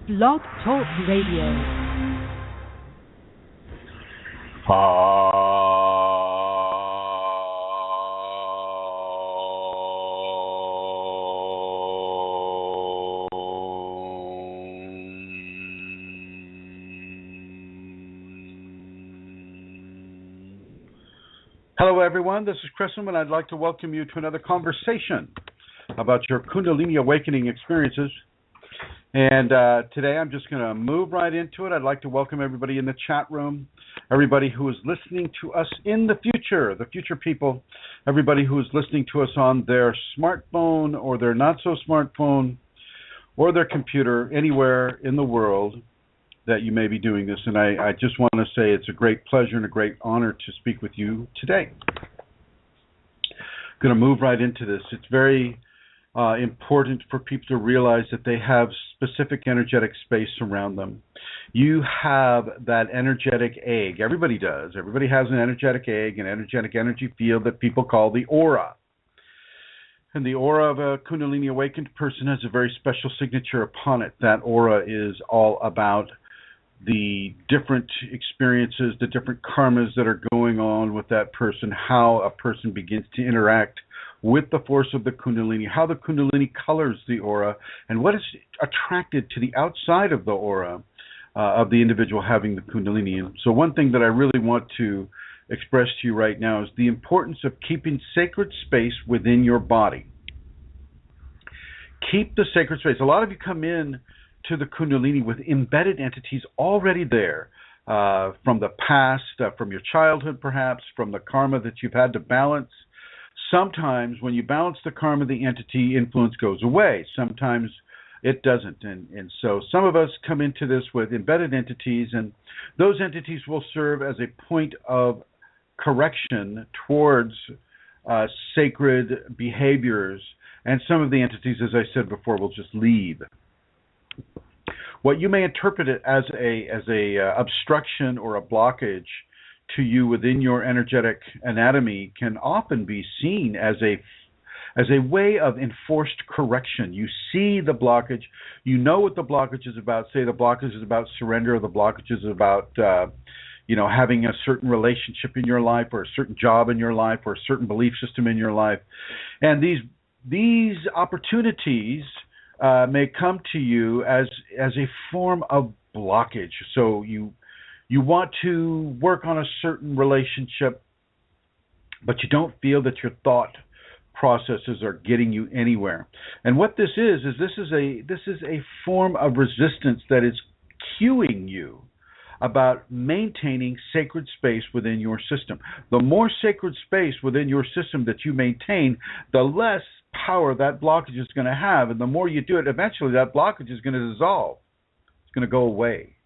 Blog Talk Radio. Hello everyone, this is Chrism, and I'd like to welcome you to another conversation about your Kundalini awakening experiences. And today I'm just going to move right into it. I'd like to welcome everybody in the chat room, everybody who is listening to us in the future people, everybody who is listening to us on their smartphone or their not-so-smartphone or their computer, anywhere in the world that you may be doing this. And I just want to say it's a great pleasure and a great honor to speak with you today. I'm going to move right into this. It's very important for people to realize that they have specific energetic space around them. You have that energetic egg. Everybody does. Everybody has an energetic egg, an energetic energy field that people call the aura. And the aura of a Kundalini awakened person has a very special signature upon it. That aura is all about the different experiences, the different karmas that are going on with that person, how a person begins to interact with the force of the Kundalini, how the Kundalini colors the aura, and what is attracted to the outside of the aura of the individual having the Kundalini. And so one thing that I really want to express to you right now is the importance of keeping sacred space within your body. Keep the sacred space. A lot of you come in to the Kundalini with embedded entities already there from the past, from your childhood perhaps, from the karma that you've had to balance. Sometimes when you balance the karma, the entity influence goes away. Sometimes it doesn't. And so some of us come into this with embedded entities, and those entities will serve as a point of correction towards sacred behaviors. And some of the entities, as I said before, will just leave. What you may interpret it as a obstruction or a blockage to you within your energetic anatomy can often be seen as a way of enforced correction. You see the blockage, you know what the blockage is about. Say the blockage is about surrender, or the blockage is about having a certain relationship in your life, or a certain job in your life, or a certain belief system in your life. And these opportunities may come to you as a form of blockage. So you want to work on a certain relationship, but you don't feel that your thought processes are getting you anywhere. And what this is a form of resistance that is cueing you about maintaining sacred space within your system. The more sacred space within your system that you maintain, the less power that blockage is going to have, and the more you do it, eventually that blockage is going to dissolve. It's going to go away.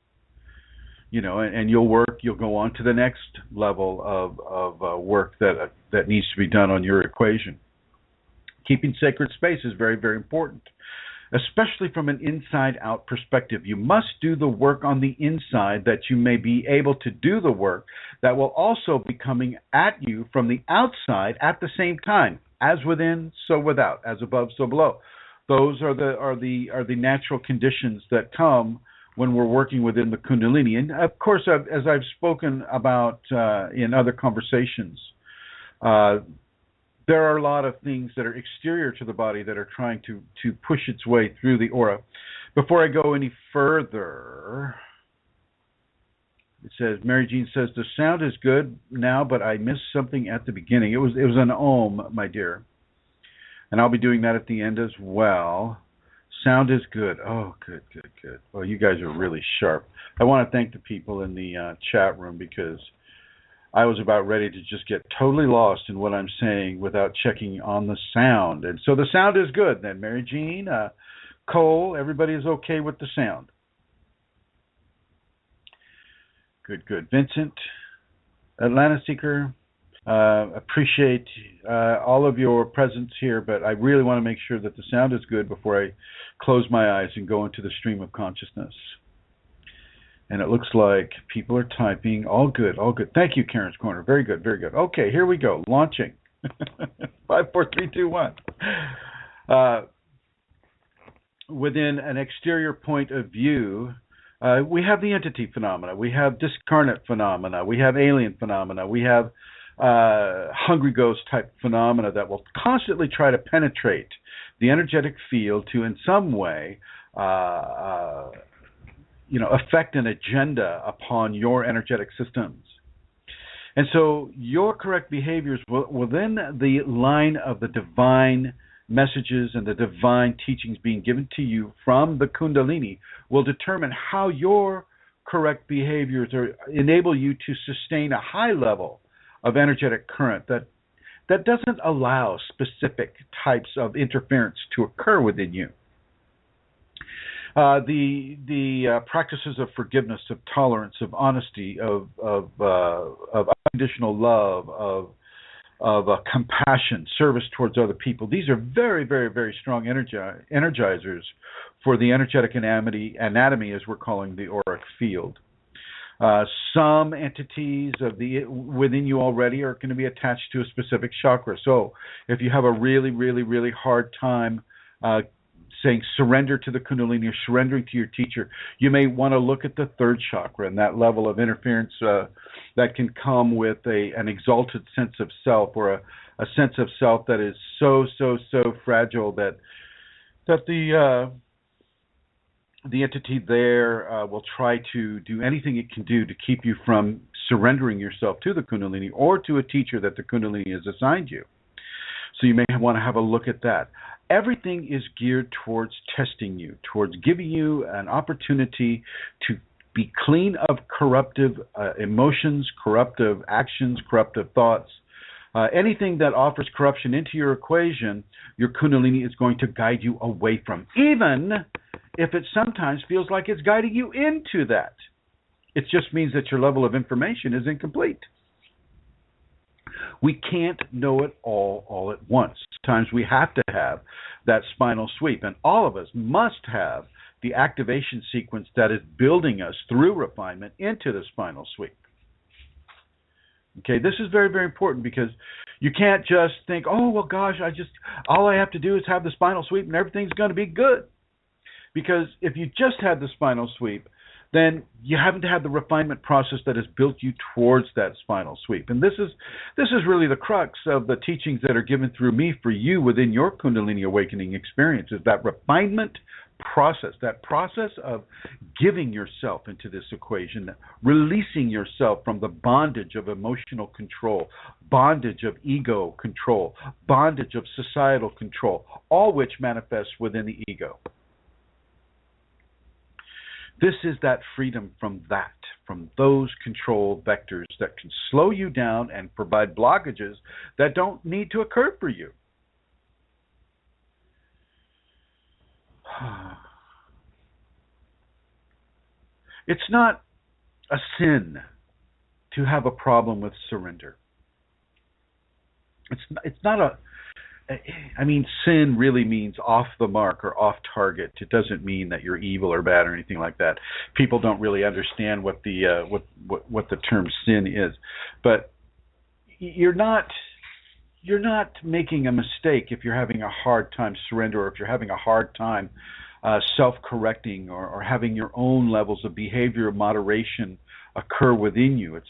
And you'll go on to the next level of work that needs to be done on your equation. Keeping sacred space is very, very important, especially from an inside-out perspective. You must do the work on the inside that you may be able to do the work that will also be coming at you from the outside at the same time. As within, so without. As above, so below. Those are the natural conditions that come when we're working within the Kundalini. And of course, as I've spoken about in other conversations, there are a lot of things that are exterior to the body that are trying to push its way through the aura. Before I go any further, it says, Mary Jean says, the sound is good now, but I missed something at the beginning. It was an ohm, my dear. And I'll be doing that at the end as well. Sound is good. Oh, good. Well, you guys are really sharp. I want to thank the people in the chat room, because I was about ready to just get totally lost in what I'm saying without checking on the sound. And so the sound is good then. Mary Jean, Cole, everybody is okay with the sound. Good. Vincent, Atlanta Seeker, appreciate all of your presence here, but I really want to make sure that the sound is good before I close my eyes and go into the stream of consciousness. And it looks like people are typing. All good. Thank you, Karen's Corner. Very good. Okay, here we go. Launching. 5, 4, 3, 2, 1. within an exterior point of view, we have the entity phenomena, we have discarnate phenomena, we have alien phenomena, we have hungry ghost type phenomena that will constantly try to penetrate the energetic field to, in some way, affect an agenda upon your energetic systems. And so your correct behaviors within the line of the divine messages and the divine teachings being given to you from the Kundalini will determine how your correct behaviors enable you to sustain a high level of energetic current that doesn't allow specific types of interference to occur within you. The practices of forgiveness, of tolerance, of honesty, of unconditional love, of compassion, service towards other people. These are very, very, very strong energizers for the energetic anatomy, as we're calling the auric field. Some entities within you already are going to be attached to a specific chakra. So if you have a really, really, really hard time saying surrender to the Kundalini or surrendering to your teacher, you may want to look at the third chakra and that level of interference that can come with an exalted sense of self, or a sense of self that is so fragile that the entity there will try to do anything it can do to keep you from surrendering yourself to the Kundalini or to a teacher that the Kundalini has assigned you. So you may want to have a look at that. Everything is geared towards testing you, towards giving you an opportunity to be clean of corruptive emotions, corruptive actions, corruptive thoughts. Anything that offers corruption into your equation, your Kundalini is going to guide you away from, even if it sometimes feels like it's guiding you into that. It just means that your level of information is incomplete. We can't know it all at once. Sometimes we have to have that spinal sweep, and all of us must have the activation sequence that is building us through refinement into the spinal sweep. Okay, this is very, very important, because you can't just think, oh, well, gosh, all I have to do is have the spinal sweep and everything's going to be good. Because if you just had the spinal sweep, then you haven't had the refinement process that has built you towards that spinal sweep. And this is really the crux of the teachings that are given through me for you within your Kundalini awakening experience, is that refinement process, that process of giving yourself into this equation, releasing yourself from the bondage of emotional control, bondage of ego control, bondage of societal control, all which manifests within the ego. This is that freedom from those control vectors that can slow you down and provide blockages that don't need to occur for you. It's not a sin to have a problem with surrender. It's not a... I mean, sin really means off the mark or off target. It doesn't mean that you're evil or bad or anything like that. People don't really understand what the term sin is, but you're not making a mistake if you're having a hard time surrender, or if you're having a hard time self-correcting, or having your own levels of behavior moderation occur within you. It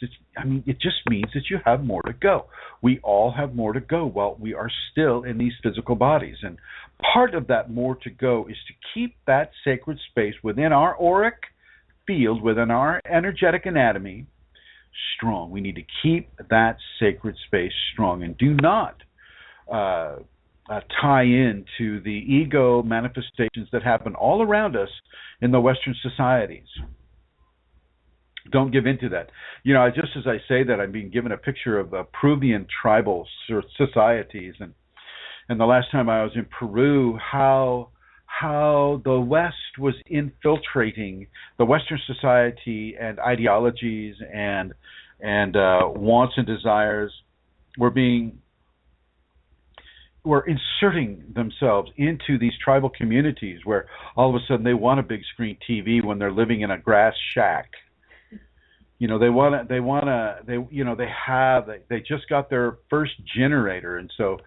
just means that you have more to go. We all have more to go while we are still in these physical bodies. And part of that more to go is to keep that sacred space within our auric field, within our energetic anatomy, strong. We need to keep that sacred space strong, and do not tie in to the ego manifestations that happen all around us in the Western societies. Don't give in to that. Just as I say that, I'm being given a picture of Peruvian tribal societies, and the last time I was in Peru, how the West was infiltrating the Western society, and ideologies and wants and desires were inserting themselves into these tribal communities, where all of a sudden they want a big screen TV when they're living in a grass shack. They just got their first generator, and so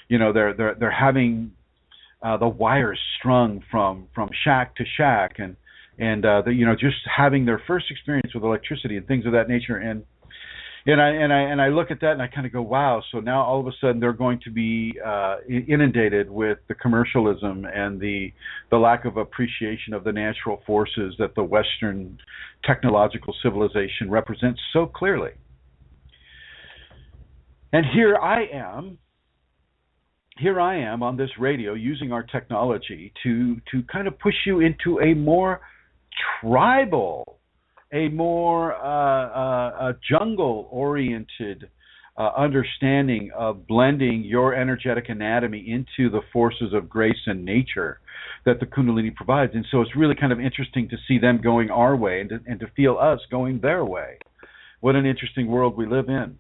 they're having the wires strung from shack to shack, and just having their first experience with electricity and things of that nature. And I look at that and I kind of go, wow. So now all of a sudden they're going to be inundated with the commercialism and the lack of appreciation of the natural forces that the Western technological civilization represents so clearly. And here I am on this radio using our technology to kind of push you into a more tribal, a more jungle-oriented understanding of blending your energetic anatomy into the forces of grace and nature that the Kundalini provides. And so it's really kind of interesting to see them going our way and to feel us going their way. What an interesting world we live in.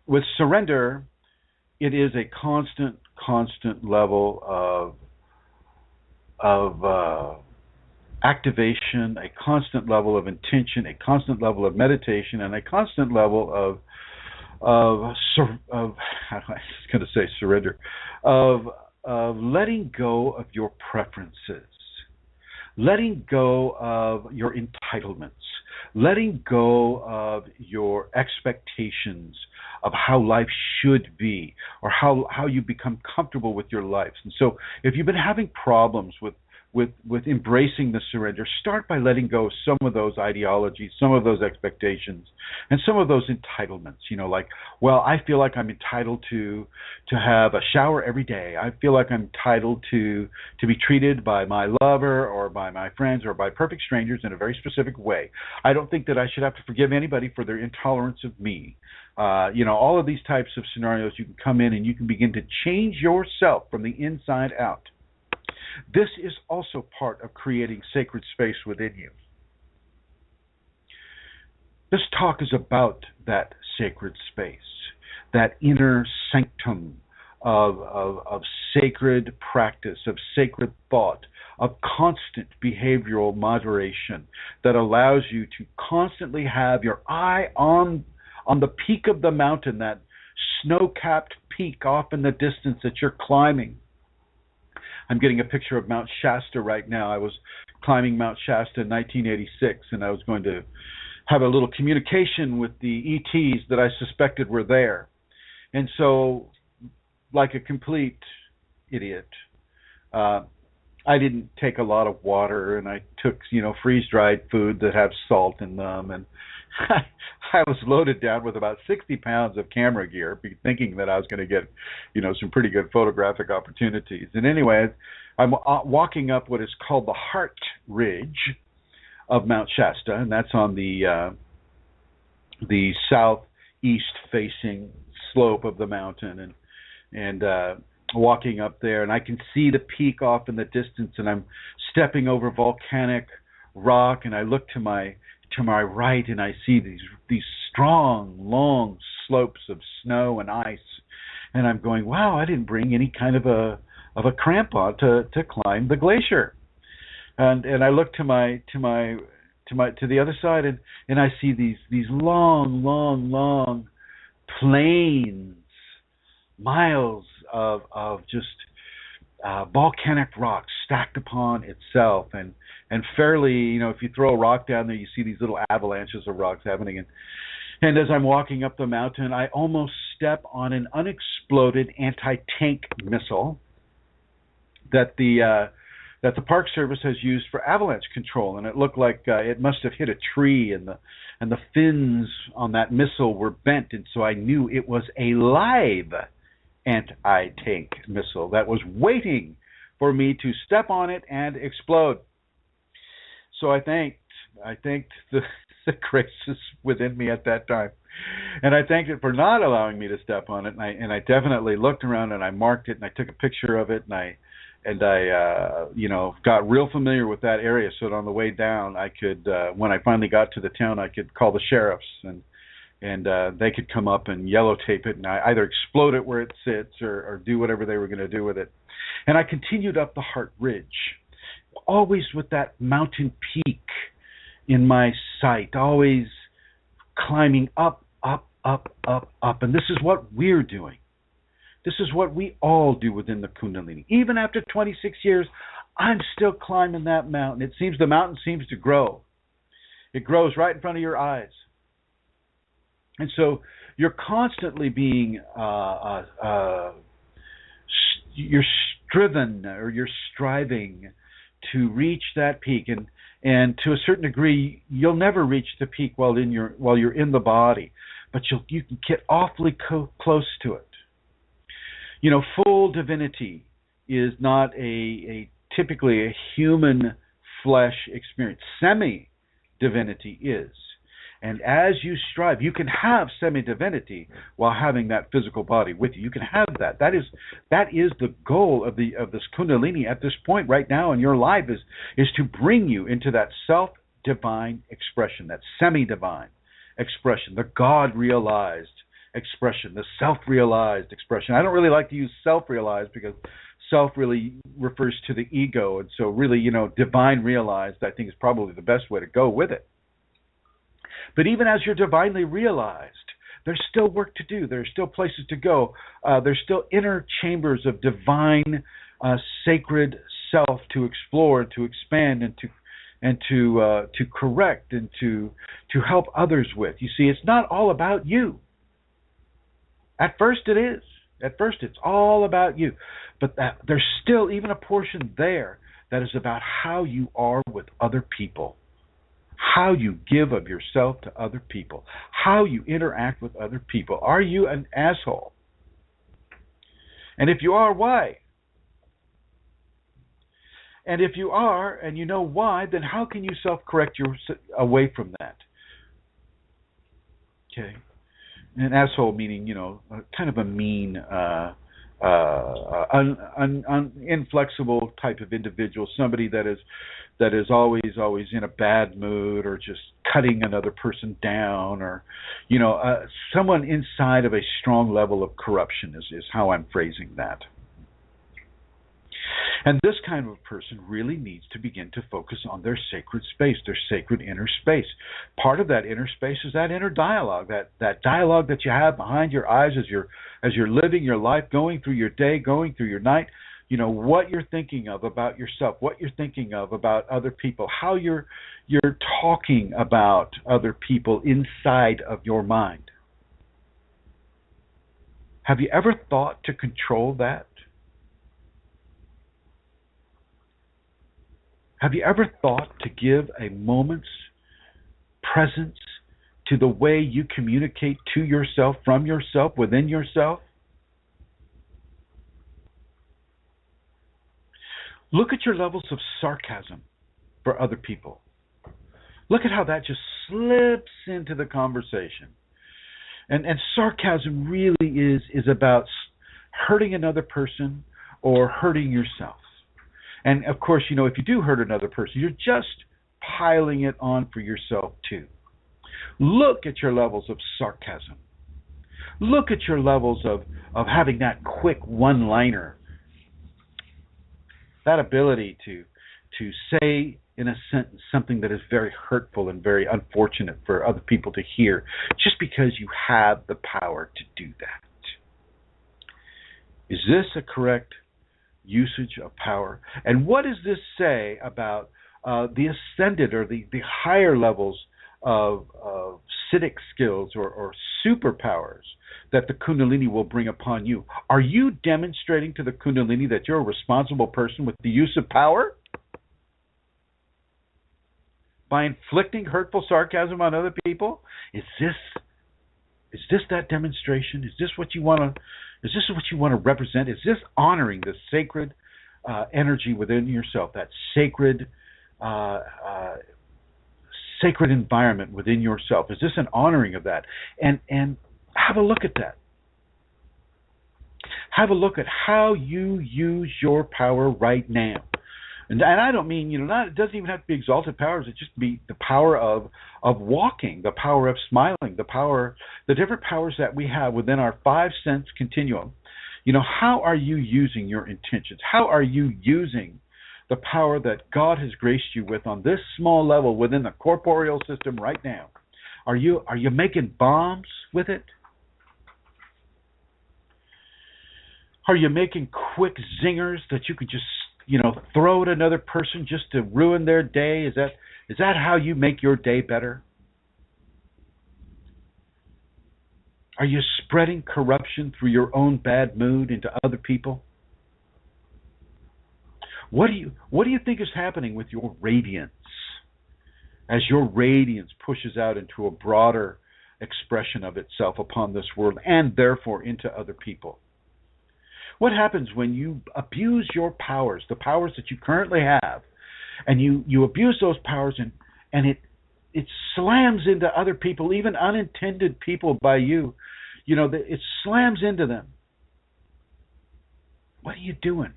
With surrender, it is a constant level of activation, a constant level of intention, a constant level of meditation, and a constant level of how do I going to say surrender, of letting go of your preferences, letting go of your entitlements, letting go of your expectations of how life should be, or how you become comfortable with your life. And so if you've been having problems with embracing the surrender, start by letting go of some of those ideologies, some of those expectations, and some of those entitlements. Like, well, I feel like I'm entitled to have a shower every day. I feel like I'm entitled to be treated by my lover or by my friends or by perfect strangers in a very specific way. I don't think that I should have to forgive anybody for their intolerance of me. All of these types of scenarios, you can come in and you can begin to change yourself from the inside out. This is also part of creating sacred space within you. This talk is about that sacred space, that inner sanctum of sacred practice, of sacred thought, of constant behavioral moderation that allows you to constantly have your eye on the peak of the mountain, that snow-capped peak off in the distance that you're climbing. I'm getting a picture of Mount Shasta right now. I was climbing Mount Shasta in 1986, and I was going to have a little communication with the ETs that I suspected were there. And so, like a complete idiot, I didn't take a lot of water, and I took, freeze-dried food that have salt in them, and I was loaded down with about 60 pounds of camera gear, thinking that I was going to get, some pretty good photographic opportunities. And anyway, I'm walking up what is called the Heart Ridge of Mount Shasta, and that's on the southeast-facing slope of the mountain, and walking up there, and I can see the peak off in the distance, and I'm stepping over volcanic rock, and I look to my right, and I see these strong, long slopes of snow and ice, and I'm going, wow, I didn't bring any kind of a crampon to climb the glacier, and I look to the other side, and I see these long plains, miles of just volcanic rock stacked upon itself, and fairly, if you throw a rock down there, you see these little avalanches of rocks happening. And as I'm walking up the mountain, I almost step on an unexploded anti-tank missile that the Park Service has used for avalanche control, and it looked like it must have hit a tree, and the fins on that missile were bent, and so I knew it was a live anti-tank missile that was waiting for me to step on it and explode. So I thanked the graces within me at that time, and I thanked it for not allowing me to step on it. And I definitely looked around, and I marked it, and I took a picture of it, and I got real familiar with that area, so that on the way down, I could, when I finally got to the town, I could call the sheriffs, and they could come up and yellow tape it, and I either explode it where it sits or do whatever they were going to do with it. And I continued up the Heart Ridge, always with that mountain peak in my sight, always climbing up. And this is what we're doing. This is what we all do within the Kundalini. Even after 26 years, I'm still climbing that mountain. It seems the mountain seems to grow. It grows right in front of your eyes. And so you're constantly being, you're striven or you're striving to reach that peak. And to a certain degree, you'll never reach the peak while you're in the body, but you can get awfully close to it. You know, full divinity is not typically a human flesh experience. Semi-divinity is. And as you strive, you can have semi-divinity while having that physical body with you. You can have that. That is the goal of this Kundalini at this point right now in your life is to bring you into that self-divine expression, that semi-divine expression, the God-realized expression, the self-realized expression. I don't really like to use self-realized because self really refers to the ego, and so really, divine realized I think is probably the best way to go with it. But even as you're divinely realized, there's still work to do. There's still places to go. There's still inner chambers of divine, sacred self to explore, to expand, and to correct, and to help others with. You see, it's not all about you. At first it is. At first it's all about you. But there's still even a portion there that is about how you are with other people. How you give of yourself to other people. How you interact with other people. Are you an asshole? And if you are, why? And if you are, and you know why, then how can you self-correct away from that? Okay. An asshole meaning, kind of a mean, inflexible type of individual, somebody that is always in a bad mood, or just cutting another person down, or someone inside of a strong level of corruption is how I'm phrasing that. And this kind of a person really needs to begin to focus on their sacred space, their sacred inner space. Part of that inner space is that inner dialogue, that dialogue that you have behind your eyes as you're living your life, going through your day, going through your night. What you're thinking of about yourself, what you're thinking of about other people, how you're talking about other people inside of your mind. Have you ever thought to control that? Have you ever thought to give a moment's presence to the way you communicate to yourself, from yourself, within yourself? Look at your levels of sarcasm for other people. Look at how that just slips into the conversation. And sarcasm really is about hurting another person or hurting yourself. And of course, if you do hurt another person, you're just piling it on for yourself too. Look at your levels of sarcasm. Look at your levels of having that quick one-liner. That ability to say in a sentence something that is very hurtful and very unfortunate for other people to hear, just because you have the power to do that. Is this a correct usage of power? And what does this say about the ascended or the higher levels of Siddhic skills or superpowers that the Kundalini will bring upon you? Are you demonstrating to the Kundalini that you're a responsible person with the use of power? By inflicting hurtful sarcasm on other people? Is this that demonstration? Is this what you want to represent? Is this honoring the sacred energy within yourself, that sacred environment within yourself? Is this an honoring of that? And have a look at that. Have a look at how you use your power right now. And I don't mean, it doesn't even have to be exalted powers. It just be the power of walking, the power of smiling, the different powers that we have within our 5-sense continuum. How are you using your intentions? How are you using the power that God has graced you with on this small level within the corporeal system right now? Are you making bombs with it? Are you making quick zingers that you could just, throw at another person just to ruin their day? Is that how you make your day better? Are you spreading corruption through your own bad mood into other people? What do you think is happening with your radiance as your radiance pushes out into a broader expression of itself upon this world and therefore into other people? What happens when you abuse your powers, the powers that you currently have, and you abuse those powers and it slams into other people, even unintended people by you? It slams into them. What are you doing?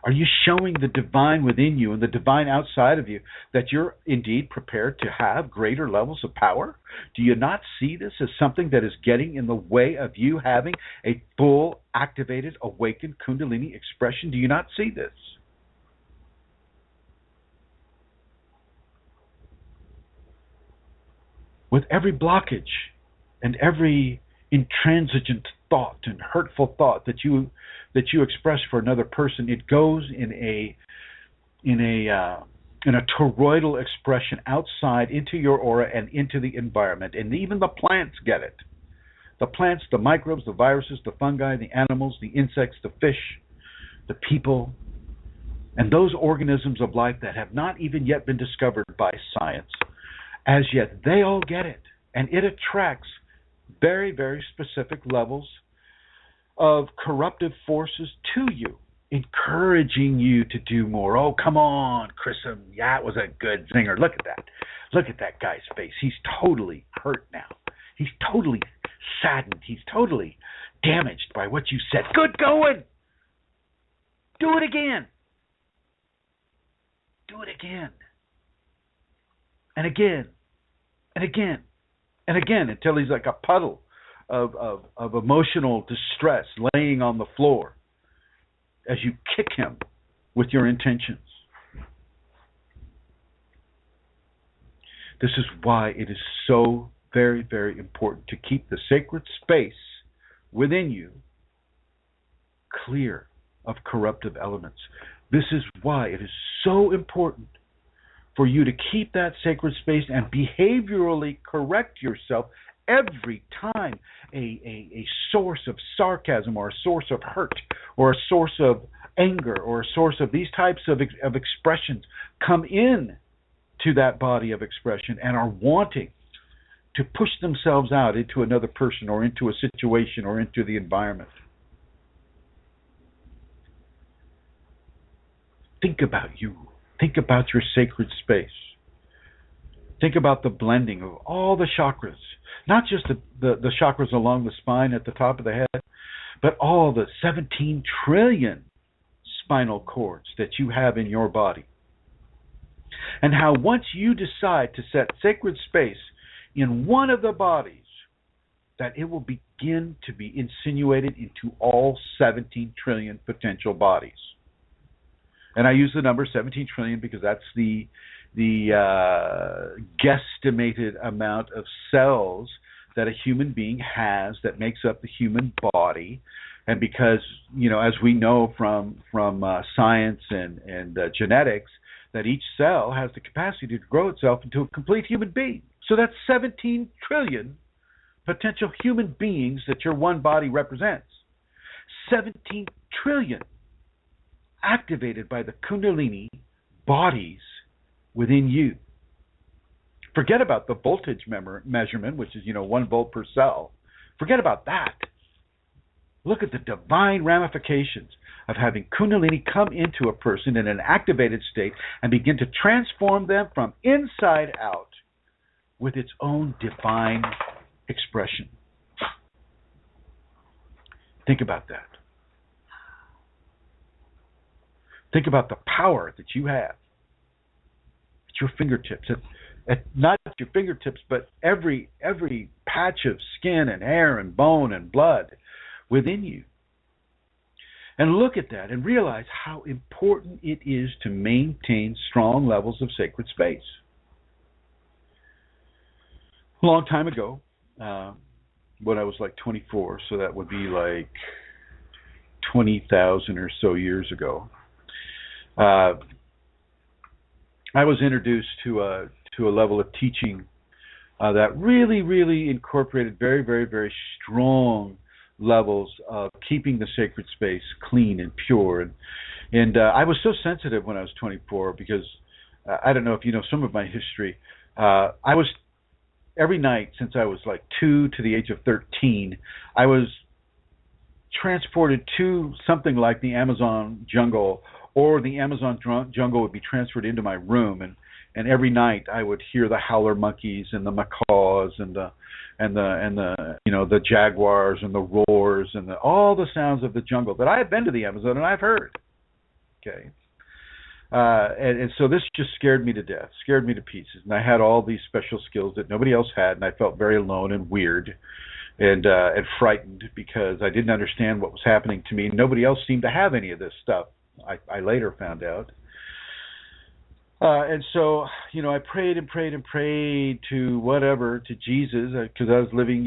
Are you showing the divine within you and the divine outside of you that you're indeed prepared to have greater levels of power? Do you not see this as something that is getting in the way of you having a full, activated, awakened Kundalini expression? Do you not see this? With every blockage and every intransigent thought and hurtful thought that you express for another person, it goes in a toroidal expression outside into your aura and into the environment, and even the plants get it. The plants, the microbes, the viruses, the fungi, the animals, the insects, the fish, the people, and those organisms of life that have not even yet been discovered by science. As yet, they all get it, and it attracts very, very specific levels of corruptive forces to you, encouraging you to do more. Oh, come on, Chrism. Yeah, it was a good zinger. Look at that. Look at that guy's face. He's totally hurt now. He's totally saddened. He's totally damaged by what you said. Good going. Do it again. Do it again. And again. And again. And again, until he's like a puddle of emotional distress laying on the floor as you kick him with your intentions. This is why it is so very, very important to keep the sacred space within you clear of corruptive elements. This is why it is so important for you to keep that sacred space and behaviorally correct yourself every time a source of sarcasm or a source of hurt or a source of anger or a source of these types of expressions come in to that body of expression and are wanting to push themselves out into another person or into a situation or into the environment. Think about you. Think about your sacred space. Think about the blending of all the chakras, not just the chakras along the spine at the top of the head, but all the 17 trillion spinal cords that you have in your body. And how once you decide to set sacred space in one of the bodies, that it will begin to be insinuated into all 17 trillion potential bodies. And I use the number 17 trillion because that's the guesstimated amount of cells that a human being has that makes up the human body. And because, as we know from science and genetics, that each cell has the capacity to grow itself into a complete human being. So that's 17 trillion potential human beings that your one body represents. 17 trillion activated by the Kundalini bodies within you. Forget about the voltage measurement, which is, 1 volt per cell. Forget about that. Look at the divine ramifications of having Kundalini come into a person in an activated state and begin to transform them from inside out with its own divine expression. Think about that. Think about the power that you have at your fingertips, at not at your fingertips, but every patch of skin and hair and bone and blood within you. And look at that and realize how important it is to maintain strong levels of sacred space. A long time ago, when I was like 24, so that would be like 20,000 or so years ago. I was introduced to a level of teaching that really, really incorporated very, very, very strong levels of keeping the sacred space clean and pure. And I was so sensitive when I was 24 because I don't know if you know some of my history. I was every night since I was like 2 to the age of 13, I was transported to something like the Amazon jungle, or the Amazon jungle would be transferred into my room, and every night I would hear the howler monkeys and the macaws and the the jaguars and the roars and all the sounds of the jungle that I had been to the Amazon and I've heard. Okay. And so this just scared me to death, scared me to pieces. And I had all these special skills that nobody else had, and I felt very alone and weird and frightened because I didn't understand what was happening to me. Nobody else seemed to have any of this stuff, I later found out. And so, I prayed and prayed and prayed to Jesus, because I was living,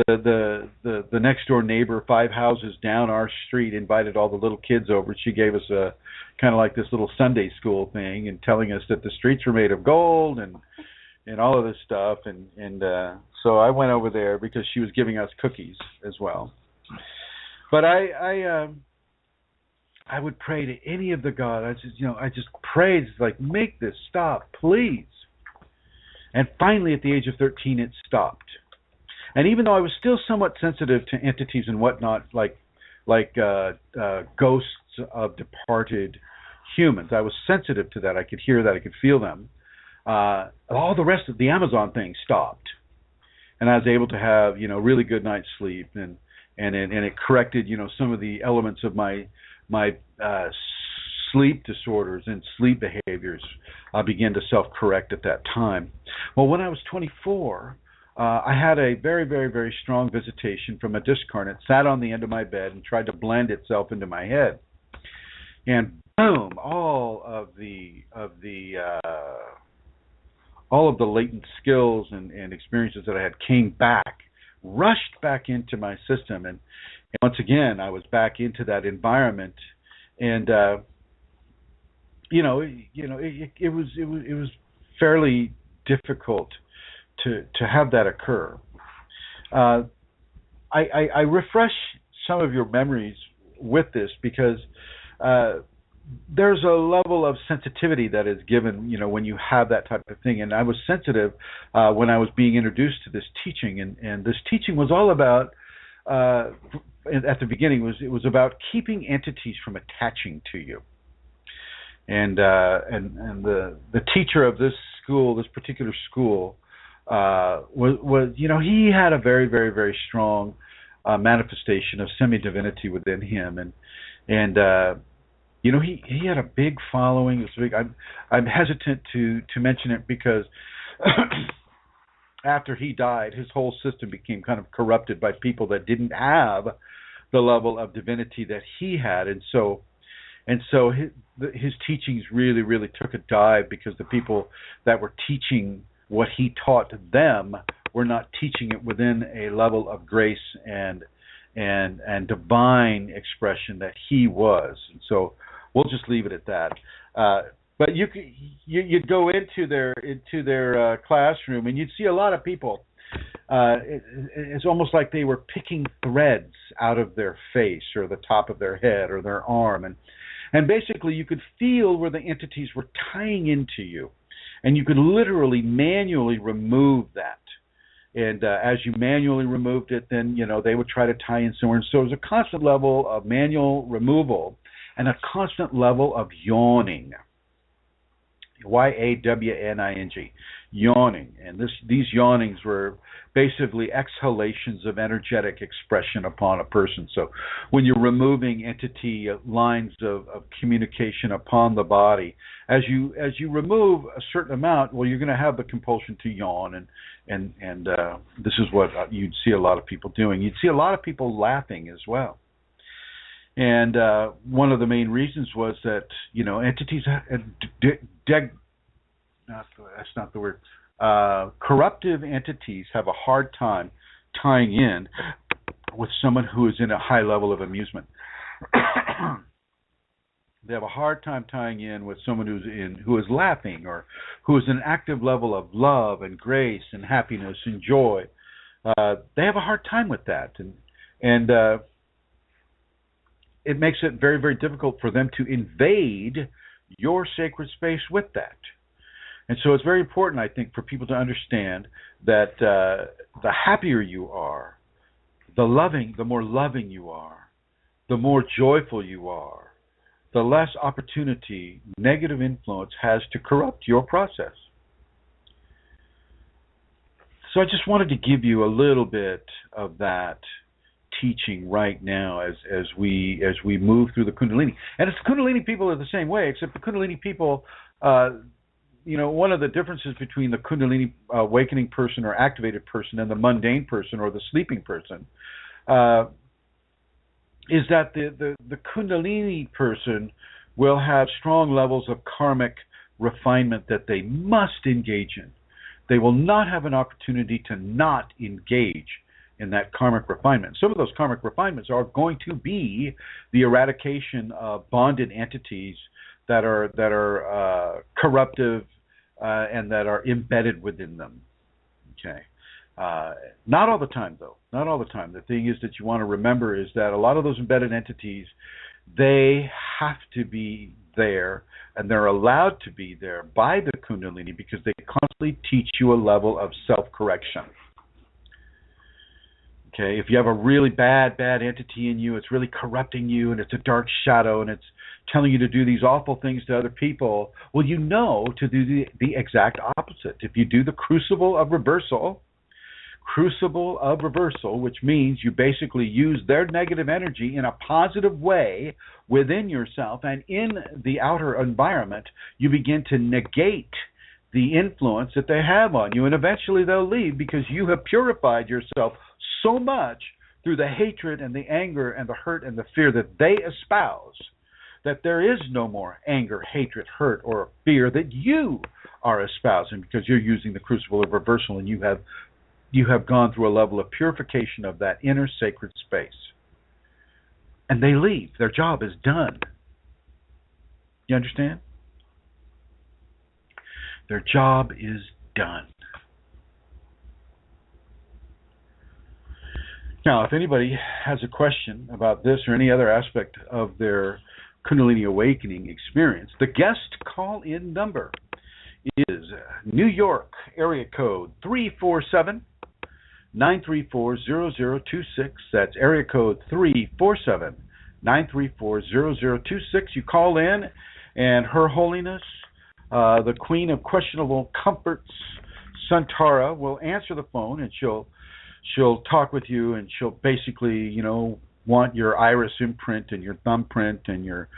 the next door neighbor 5 houses down our street invited all the little kids over. She gave us a kind of like this little Sunday school thing and telling us that the streets were made of gold and all of this stuff. And so I went over there because she was giving us cookies as well. But I would pray to any of the God. I just prayed, like, make this stop, please. And finally, at the age of 13, it stopped. And even though I was still somewhat sensitive to entities and whatnot, like ghosts of departed humans, I was sensitive to that. I could hear that. I could feel them. All the rest of the Amazon thing stopped, and I was able to have really good night's sleep, and it corrected some of the elements of my sleep disorders and sleep behaviors began to self-correct at that time. Well, when I was 24, I had a very, very, very strong visitation from a discarnate, sat on the end of my bed and tried to blend itself into my head. And boom, all of the latent skills and experiences that I had came back, rushed back into my system, and once again I was back into that environment, and it was fairly difficult to have that occur. I refresh some of your memories with this because there's a level of sensitivity that is given, when you have that type of thing. And I was sensitive when I was being introduced to this teaching, and this teaching was all about, at the beginning, it was about keeping entities from attaching to you. And the teacher of this school, this particular school, was he had a very, very, very strong manifestation of semi-divinity within him, and he had a big following. It was big. I'm hesitant to mention it because after he died, his whole system became kind of corrupted by people that didn't have the level of divinity that he had, and so his teachings really, really took a dive because the people that were teaching what he taught them were not teaching it within a level of grace and divine expression that he was. And so we'll just leave it at that. But you'd go into their classroom and you'd see a lot of people. It's almost like they were picking threads out of their face or the top of their head or their arm, and basically you could feel where the entities were tying into you. And you could literally manually remove that. And as you manually removed it, then, they would try to tie in somewhere. And so it was a constant level of manual removal and a constant level of yawning. Y-A-W-N-I-N-G. Yawning. And these yawnings were basically exhalations of energetic expression upon a person. So when you're removing entity lines of communication upon the body, as you remove a certain amount, well, you're going to have the compulsion to yawn, and this is what you'd see a lot of people doing. You'd see a lot of people laughing as well. And one of the main reasons was that, entities, that's not the word, corruptive entities have a hard time tying in with someone who is in a high level of amusement. They have a hard time tying in with someone who is laughing, or who is in an active level of love and grace and happiness and joy. They have a hard time with that, and it makes it very, very difficult for them to invade your sacred space with that. And so it's very important, I think, for people to understand that the happier you are, the more loving you are, the more joyful you are, the less opportunity negative influence has to corrupt your process. So I just wanted to give you a little bit of that teaching right now as we move through the Kundalini. And it's Kundalini people are the same way, except the Kundalini people, one of the differences between the Kundalini awakening person or activated person and the mundane person or the sleeping person is that the Kundalini person will have strong levels of karmic refinement that they must engage in. They will not have an opportunity to not engage in that karmic refinement. Some of those karmic refinements are going to be the eradication of bonded entities that are corruptive and that are embedded within them. Okay. Not all the time, though. Not all the time. The thing is that you want to remember is that a lot of those embedded entities, they have to be there, and they're allowed to be there by the Kundalini because they constantly teach you a level of self-correction. Okay, if you have a really bad entity in you, it's really corrupting you, and it's a dark shadow, and it's telling you to do these awful things to other people, well, you know to do the exact opposite. If you do the crucible of reversal, which means you basically use their negative energy in a positive way within yourself and in the outer environment, you begin to negate the influence that they have on you, and eventually they'll leave because you have purified yourself so much through the hatred and the anger and the hurt and the fear that they espouse that there is no more anger, hatred, hurt, or fear that you are espousing because you're using the crucible of reversal, and you have gone through a level of purification of that inner sacred space. And they leave. Their job is done. You understand? Their job is done. Now, if anybody has a question about this or any other aspect of their Kundalini awakening experience, the guest call-in number is New York area code 347-934-0026. That's area code 347-934-0026. You call in, and Her Holiness, the Queen of Questionable Comforts, Santara, will answer the phone, and she'll talk with you, and she'll basically, want your iris imprint and your thumbprint and your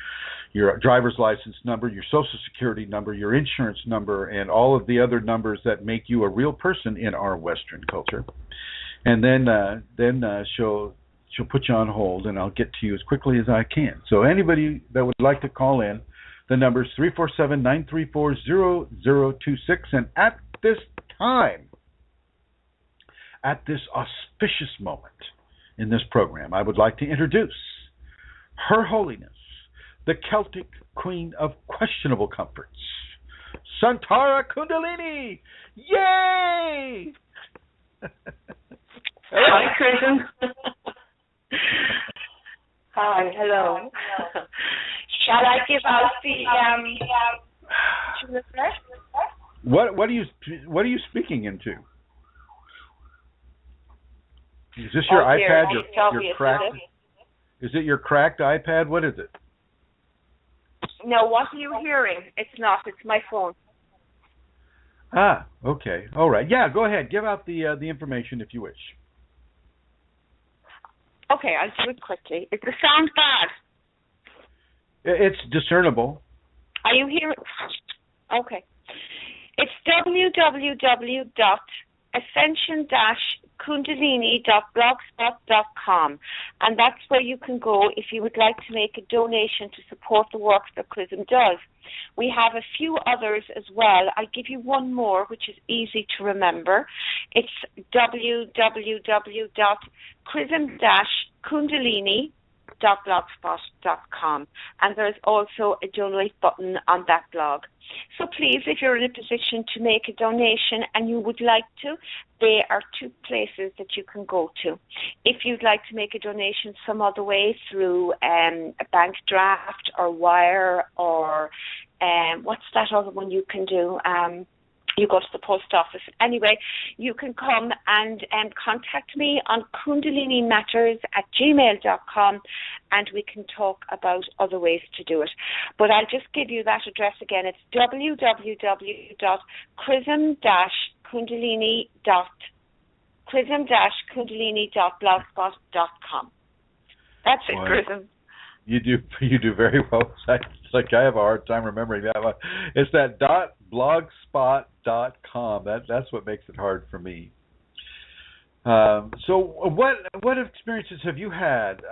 driver's license number, your social security number, your insurance number, and all of the other numbers that make you a real person in our Western culture. And then she'll put you on hold, and I'll get to you as quickly as I can. So anybody that would like to call in, the number is 347-934-0026. And at this time, at this auspicious moment in this program, I would like to introduce Her Holiness, the Celtic Queen of Questionable Comforts, Santara Kundalini. Yay! Hi, Chrism. Hi, hello. Shall I give out the What are you speaking into? Is this your iPad? Your cracked? Is it your cracked iPad? What is it? No, what are you hearing? It's not. It's my phone. Ah, okay. All right. Yeah, go ahead. Give out the information if you wish. Okay, I'll do it quickly. Is the sound bad? It's discernible. Are you hearing? Okay. It's www.ascension-kundalini.blogspot.com, and that's where you can go if you would like to make a donation to support the work that Chrism does. We have a few others as well. I'll give you one more, which is easy to remember. It's www.chrism-kundalini.blogspot.com, and there's also a donate button on that blog. So please, if you're in a position to make a donation and you would like to, there are two places that you can go to. If you'd like to make a donation some other way through a bank draft or wire or what's that other one you can do? You go to the post office. Anyway, you can come and contact me on kundalinimatters@gmail.com, and we can talk about other ways to do it. But I'll just give you that address again. It's www.chrism-kundalini.blogspot.com. That's it, Chrism. You do very well. It's like I have a hard time remembering that. It's that .blogspot.com. That's what makes it hard for me. So what experiences have you had,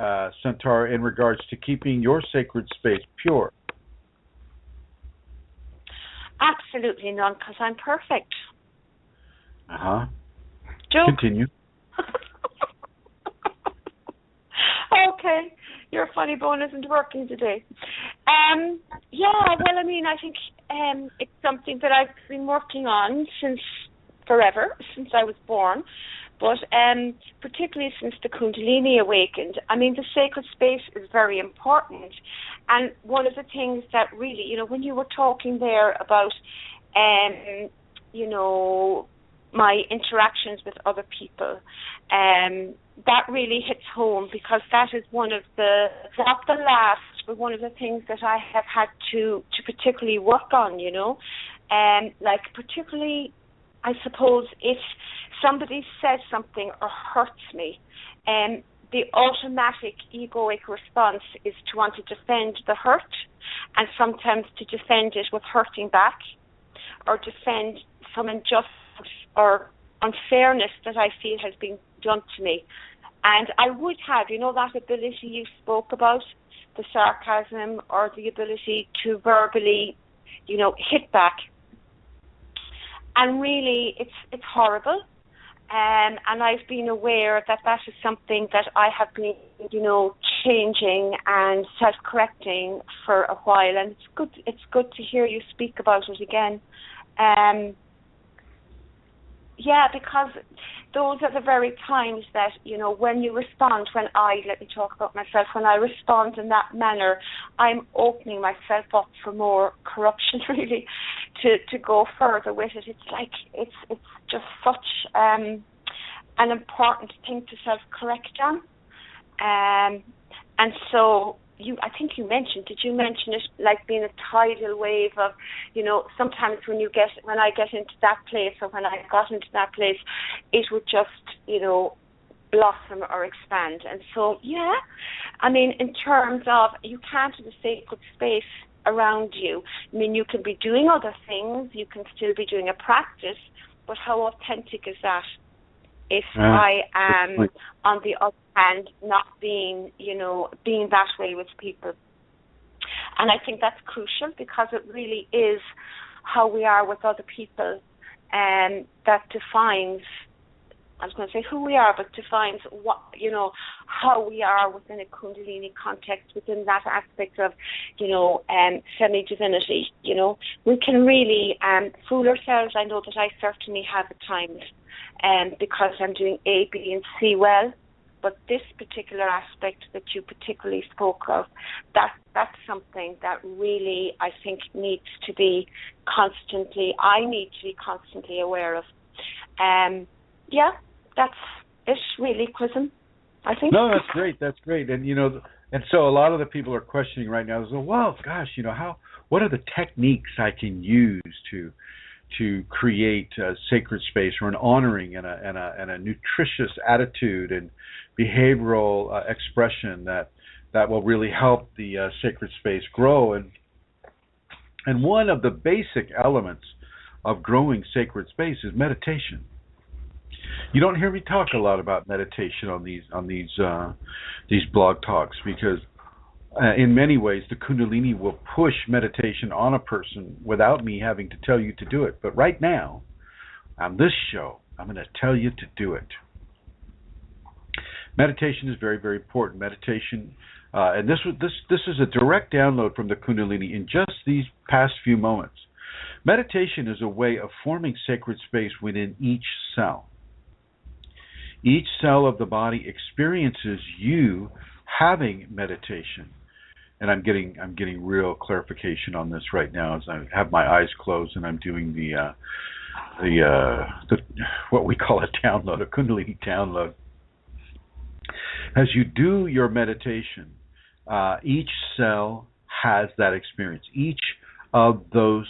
Centaur, in regards to keeping your sacred space pure? Absolutely none, because I'm perfect. Joke. Continue. Okay. Your funny bone isn't working today. Well, I mean, I think it's something that I've been working on since forever, since I was born, but particularly since the Kundalini awakened. I mean, the sacred space is very important. And one of the things that really, when you were talking there about, my interactions with other people, that really hits home, because that is one of the, not the last, but one of the things that I have had to particularly work on, like particularly, I suppose, if somebody says something or hurts me, the automatic egoic response is to want to defend the hurt, and sometimes to defend it with hurting back, or defend some injustice or unfairness that I feel has been done to me. And I would have, that ability you spoke about, the sarcasm or the ability to verbally, hit back. And really, it's horrible. And I've been aware that is something that I have been, changing and self-correcting for a while. And it's good to hear you speak about it again. Because those are the very times that, when you respond, let me talk about myself, when I respond in that manner, I'm opening myself up for more corruption, really, to go further with it. It's like, it's just such an important thing to self-correct on. And so, I think you mentioned, did you mention it like being a tidal wave of, sometimes when I get into that place, or when I got into that place, it would just, blossom or expand. And so, I mean, in terms of, you can't have a sacred space around you. I mean, you can be doing other things, you can still be doing a practice, but how authentic is that? If I am, on the other hand, not being, being that way with people. And I think that's crucial, because it really is how we are with other people, and that defines, I was going to say who we are, but defines what, how we are within a Kundalini context, within that aspect of, semi-divinity. We can really fool ourselves. I know that I certainly have at times, because I'm doing A, B, and C well. But this particular aspect that you particularly spoke of, that's something that really, I think, I need to be constantly aware of. That's it really, Chrism, I think. No, that's great. And, and so a lot of the people are questioning right now, well, gosh, what are the techniques I can use to create a sacred space, or an honoring and a nutritious attitude and behavioral expression that will really help the sacred space grow. And one of the basic elements of growing sacred space is meditation. You don't hear me talk a lot about meditation on these blog talks, because in many ways the Kundalini will push meditation on a person without me having to tell you to do it. But right now, on this show, I'm going to tell you to do it. Meditation is very, very important. Meditation, and this is a direct download from the Kundalini in just these past few moments. Meditation is a way of forming sacred space within each cell. Each cell of the body experiences you having meditation. And I'm getting real clarification on this right now as I have my eyes closed and I'm doing the what we call a download, a Kundalini download. As you do your meditation, each cell has that experience. Each of those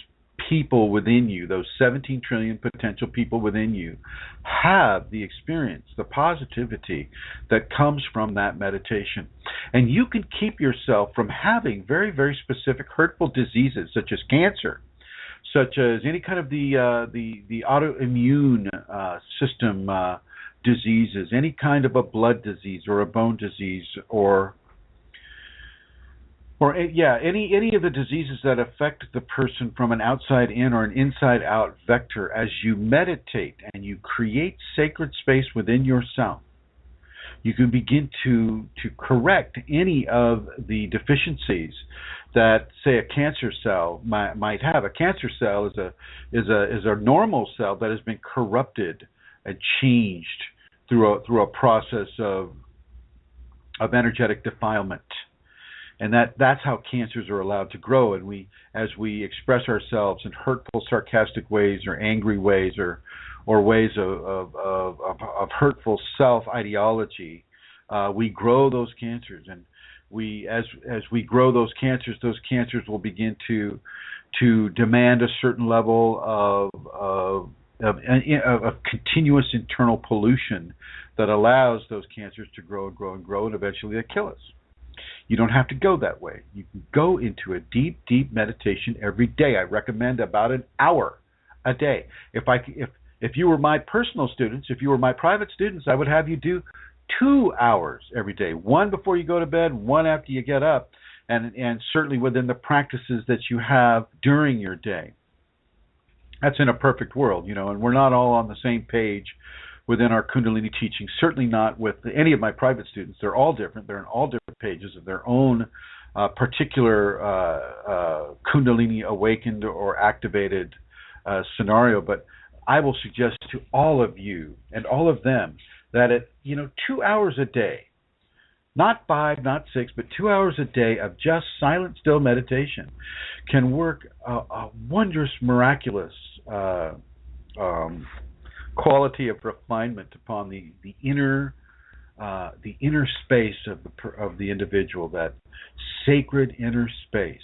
people within you, those 17 trillion potential people within you, have the experience, the positivity that comes from that meditation. And you can keep yourself from having very, very specific hurtful diseases such as cancer, such as any kind of the autoimmune system diseases, any kind of a blood disease or a bone disease or any of the diseases that affect the person from an outside in or an inside out vector. As you meditate and you create sacred space within yourself, you can begin to correct any of the deficiencies that, say, a cancer cell might have. A cancer cell is a normal cell that has been corrupted and changed through a process of energetic defilement. And that's how cancers are allowed to grow. And as we express ourselves in hurtful, sarcastic ways, or angry ways, or ways of hurtful self-ideology, we grow those cancers. And as we grow those cancers will begin to demand a certain level of continuous internal pollution that allows those cancers to grow and grow and grow, and eventually they kill us. You don't have to go that way. You can go into a deep, deep meditation every day. I recommend about an hour a day. If you were my personal students, if you were my private students, I would have you do 2 hours every day. One before you go to bed, one after you get up, and certainly within the practices that you have during your day. That's in a perfect world, and we're not all on the same page within our Kundalini teaching, certainly not with any of my private students. They're all different. They're in all different pages of their own particular Kundalini awakened or activated scenario. But I will suggest to all of you and all of them that 2 hours a day, not 5, not 6, but 2 hours a day of just silent, still meditation can work a wondrous, miraculous quality of refinement upon the inner space of the individual, that sacred inner space.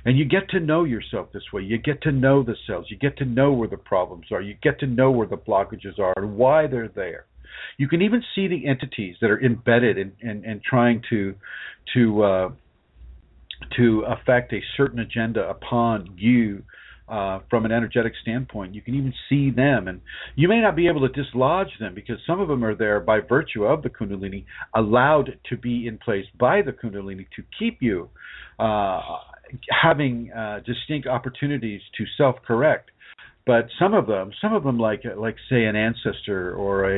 And you get to know yourself this way. You get to know the cells. You get to know where the problems are. You get to know where the blockages are and why they're there. You can even see the entities that are embedded and trying to affect a certain agenda upon you. From an energetic standpoint, you can even see them, and you may not be able to dislodge them because some of them are there by virtue of the Kundalini, allowed to be in place by the Kundalini to keep you having distinct opportunities to self-correct. But some of them, like say an ancestor or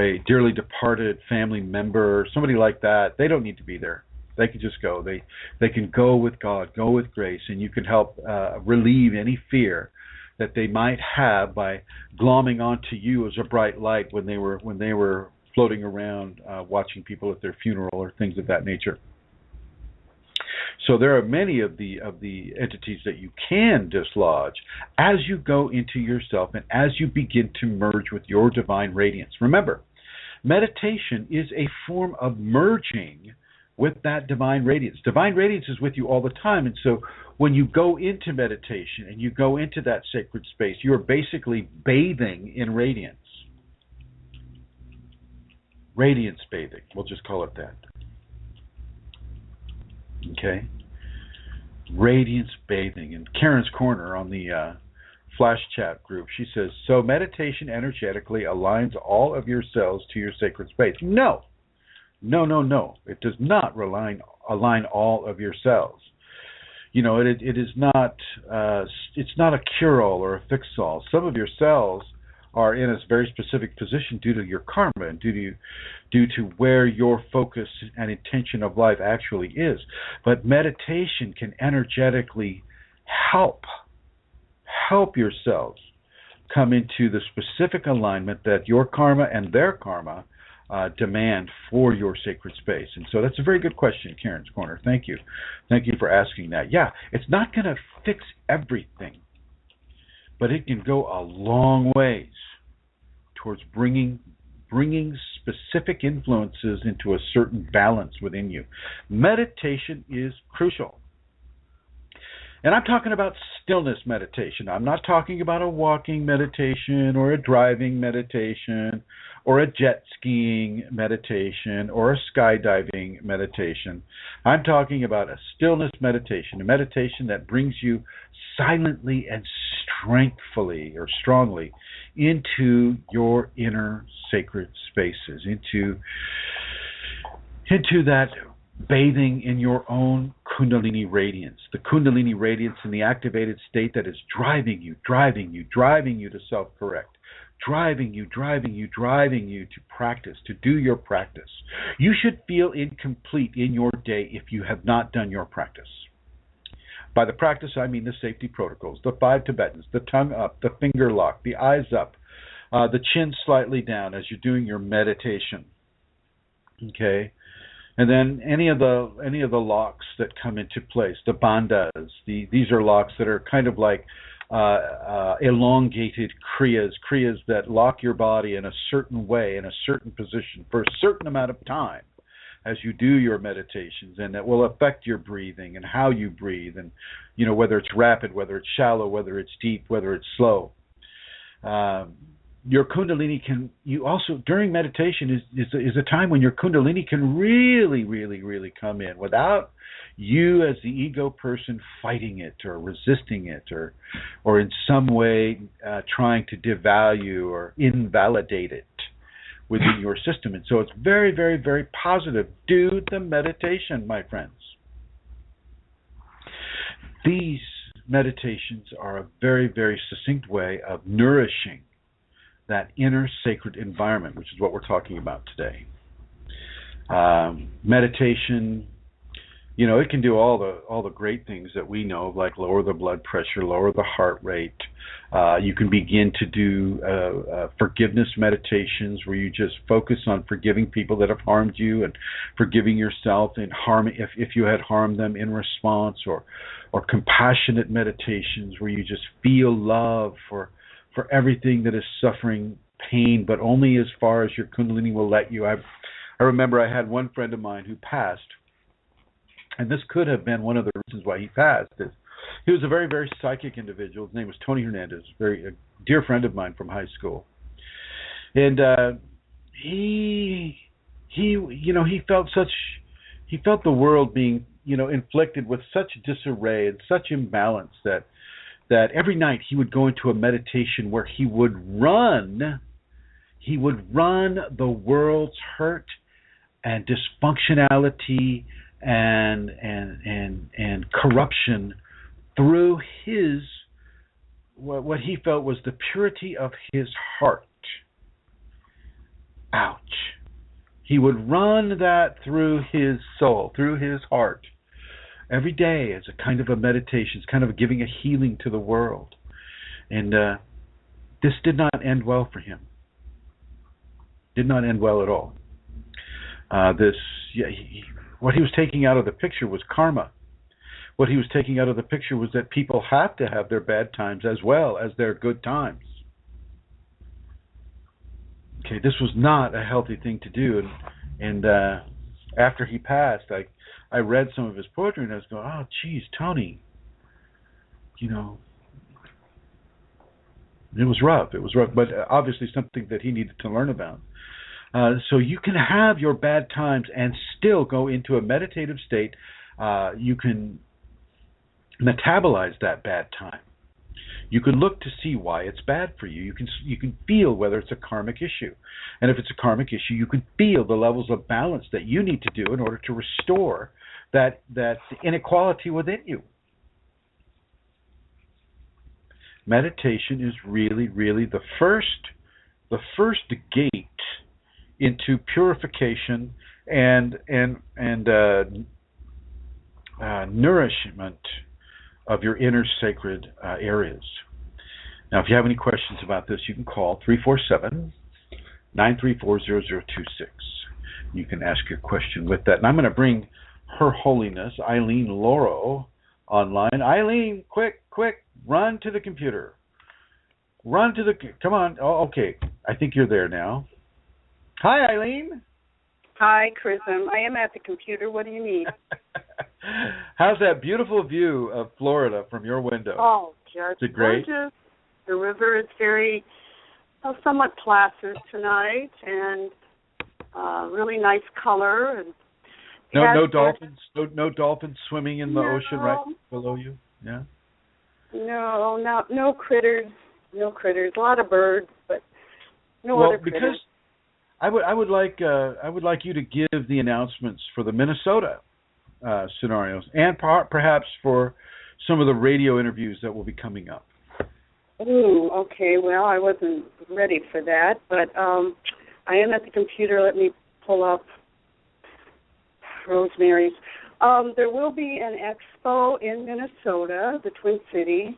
a dearly departed family member, somebody like that, they don't need to be there. They can just go. They can go with God, go with grace, and you can help relieve any fear that they might have by glomming onto you as a bright light when they were floating around watching people at their funeral or things of that nature. So there are many of the entities that you can dislodge as you go into yourself and as you begin to merge with your divine radiance. Remember, meditation is a form of merging with that divine radiance. Divine radiance is with you all the time, and so when you go into meditation and you go into that sacred space, you are basically bathing in radiance. Radiance bathing, we'll just call it that. Okay? Radiance bathing. And Karen's Corner on the Flash Chat group, she says, so meditation energetically aligns all of your cells to your sacred space. No. It does not align all of your cells. It is not. It's not a cure-all or a fix-all. Some of your cells are in a very specific position due to your karma and due to where your focus and intention of life actually is. But meditation can energetically help yourselves come into the specific alignment that your karma and their karma demand for your sacred space. And so that's a very good question, Karen's Corner. Thank you. Thank you for asking that. Yeah, it's not going to fix everything, but it can go a long ways towards bringing specific influences into a certain balance within you. Meditation is crucial. And I'm talking about stillness meditation. I'm not talking about a walking meditation or a driving meditation or a jet skiing meditation or a skydiving meditation. I'm talking about a stillness meditation, a meditation that brings you silently and strongly into your inner sacred spaces, into that bathing in your own Kundalini radiance, the Kundalini radiance in the activated state that is driving you to self-correct, driving you to practice, to do your practice. You should feel incomplete in your day if you have not done your practice. By the practice, I mean the safety protocols, the 5 Tibetans, the tongue up, the finger lock, the eyes up, the chin slightly down as you're doing your meditation. Okay? And then any of the locks that come into place, the bandhas, these are locks that are kind of like elongated kriyas that lock your body in a certain way, in a certain position for a certain amount of time as you do your meditations, and that will affect your breathing and how you breathe, and whether it's rapid, whether it's shallow, whether it's deep, whether it's slow. Your Kundalini during meditation is a time when your Kundalini can really come in without you as the ego person fighting it or resisting it or in some way trying to devalue or invalidate it within your system. And so it's very, very, very positive. Do the meditation, my friends. These meditations are a very, very succinct way of nourishing that inner sacred environment, which is what we're talking about today. Meditation, it can do all the great things that we know, like lower the blood pressure, lower the heart rate. You can begin to do forgiveness meditations where you just focus on forgiving people that have harmed you and forgiving yourself and if you had harmed them in response, or compassionate meditations where you just feel love for everything that is suffering pain, but only as far as your Kundalini will let you. I remember I had one friend of mine who passed, and this could have been one of the reasons why he passed. He was a very, very psychic individual. His name was Tony Hernandez, a dear friend of mine from high school. And he felt the world being, inflicted with such disarray and such imbalance that every night he would go into a meditation where he would run the world's hurt and dysfunctionality and corruption through what he felt was the purity of his heart. Ouch. He would run that through his soul, through his heart, every day as a kind of a meditation, it's kind of giving a healing to the world. And this did not end well for him. Did not end well at all. What he was taking out of the picture was karma. What he was taking out of the picture was that people have to have their bad times as well as their good times. Okay, this was not a healthy thing to do. And after he passed, I read some of his poetry and I was going, oh, geez, Tony, it was rough. It was rough, but obviously something that he needed to learn about. So you can have your bad times and still go into a meditative state. You can metabolize that bad time. You can look to see why it's bad for you. You can feel whether it's a karmic issue. And if it's a karmic issue, you can feel the levels of balance that you need to do in order to restore that inequality within you. Meditation is really, really the first the first gate into purification and nourishment of your inner sacred areas. Now, if you have any questions about this, you can call 347-934-0026. You can ask your question with that. And I'm going to bring Her Holiness, Eileen Lauro, online. Eileen, quick, run to the computer. Come on. Oh, okay. I think you're there now. Hi, Eileen. Hi, Chrism. I am at the computer. What do you need? How's that beautiful view of Florida from your window? Oh, just is it great? Gorgeous. The river is very, somewhat placid tonight, and really nice color. And no dolphins. No dolphins swimming in the ocean right below you. Yeah. No critters. No critters. A lot of birds, but no other critters. Because I would like you to give the announcements for the Minnesota scenarios, and perhaps for some of the radio interviews that will be coming up. Ooh, okay. Well, I wasn't ready for that, but I am at the computer. Let me pull up Rosemary's. There will be an expo in Minnesota, the Twin Cities,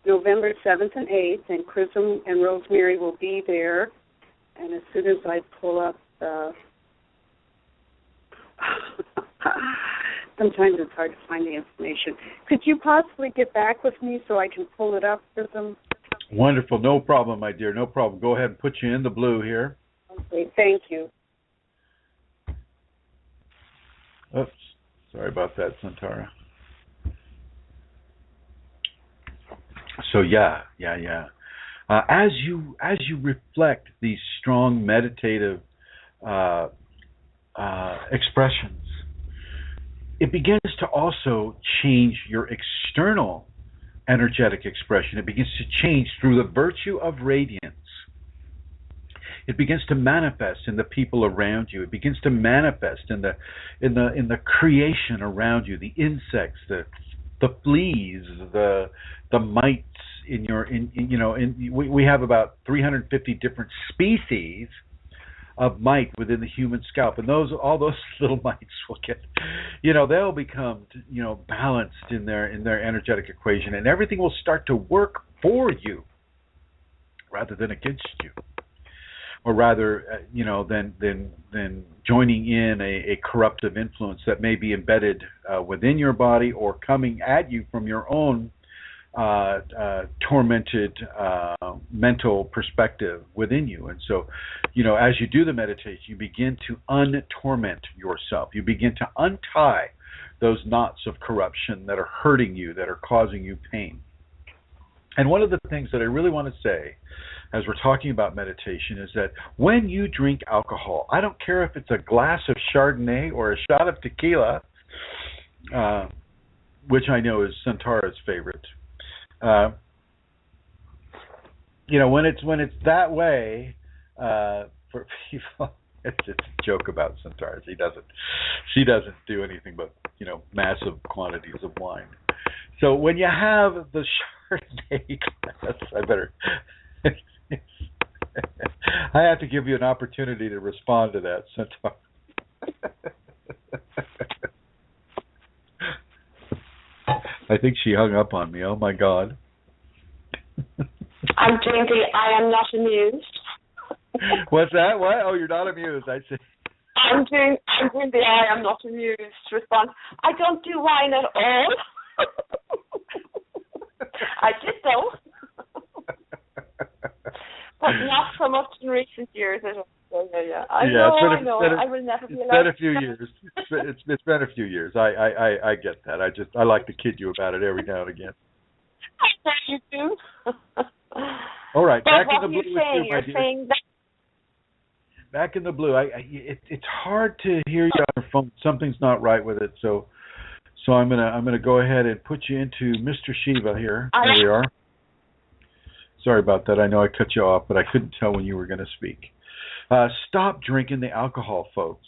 November 7th and 8th, and Chrism and Rosemary will be there. And as soon as I pull up sometimes it's hard to find the information. Could you possibly get back with me so I can pull it up for them? Wonderful. No problem, my dear. No problem. Go ahead and put you in the blue here. Okay. Thank you. Oops. Sorry about that, Santara. So as you reflect these strong meditative expressions, it begins to also change your external energetic expression. It begins to change through the virtue of radiance. It begins to manifest in the people around you. It begins to manifest in the creation around you, the insects, the fleas, the mites we have about 350 different species of mite within the human scalp, and all those little mites will get, they'll become, balanced in their energetic equation, and everything will start to work for you rather than against you, or rather, than joining in a corruptive influence that may be embedded within your body or coming at you from your own tormented mental perspective within you. And so, as you do the meditation, you begin to untorment yourself. You begin to untie those knots of corruption that are hurting you, that are causing you pain. And one of the things that I really want to say as we're talking about meditation is that when you drink alcohol, I don't care if it's a glass of Chardonnay or a shot of tequila, which I know is Santara's favorite. When it's that way, for people, it's a joke about Santara. She doesn't do anything but massive quantities of wine. So when you have the Chardonnay glass, I have to give you an opportunity to respond to that, Santara. I think she hung up on me. Oh my God. I'm doing the I am not amused. What's that? What? Oh, you're not amused. I see. I'm doing the I am not amused response. I don't do wine at all. I did though. But not so much in recent years. I know. I will never be allowed. It's been a few years. It's been a few years. I get that. I like to kid you about it every now and again. I bet you do. All right, back in the blue. You're saying that. Back in the blue. It's hard to hear you on your phone. Something's not right with it. So I'm gonna go ahead and put you into Mr. Shiva here. There we are. Sorry about that. I know I cut you off, but I couldn't tell when you were going to speak. Stop drinking the alcohol, folks.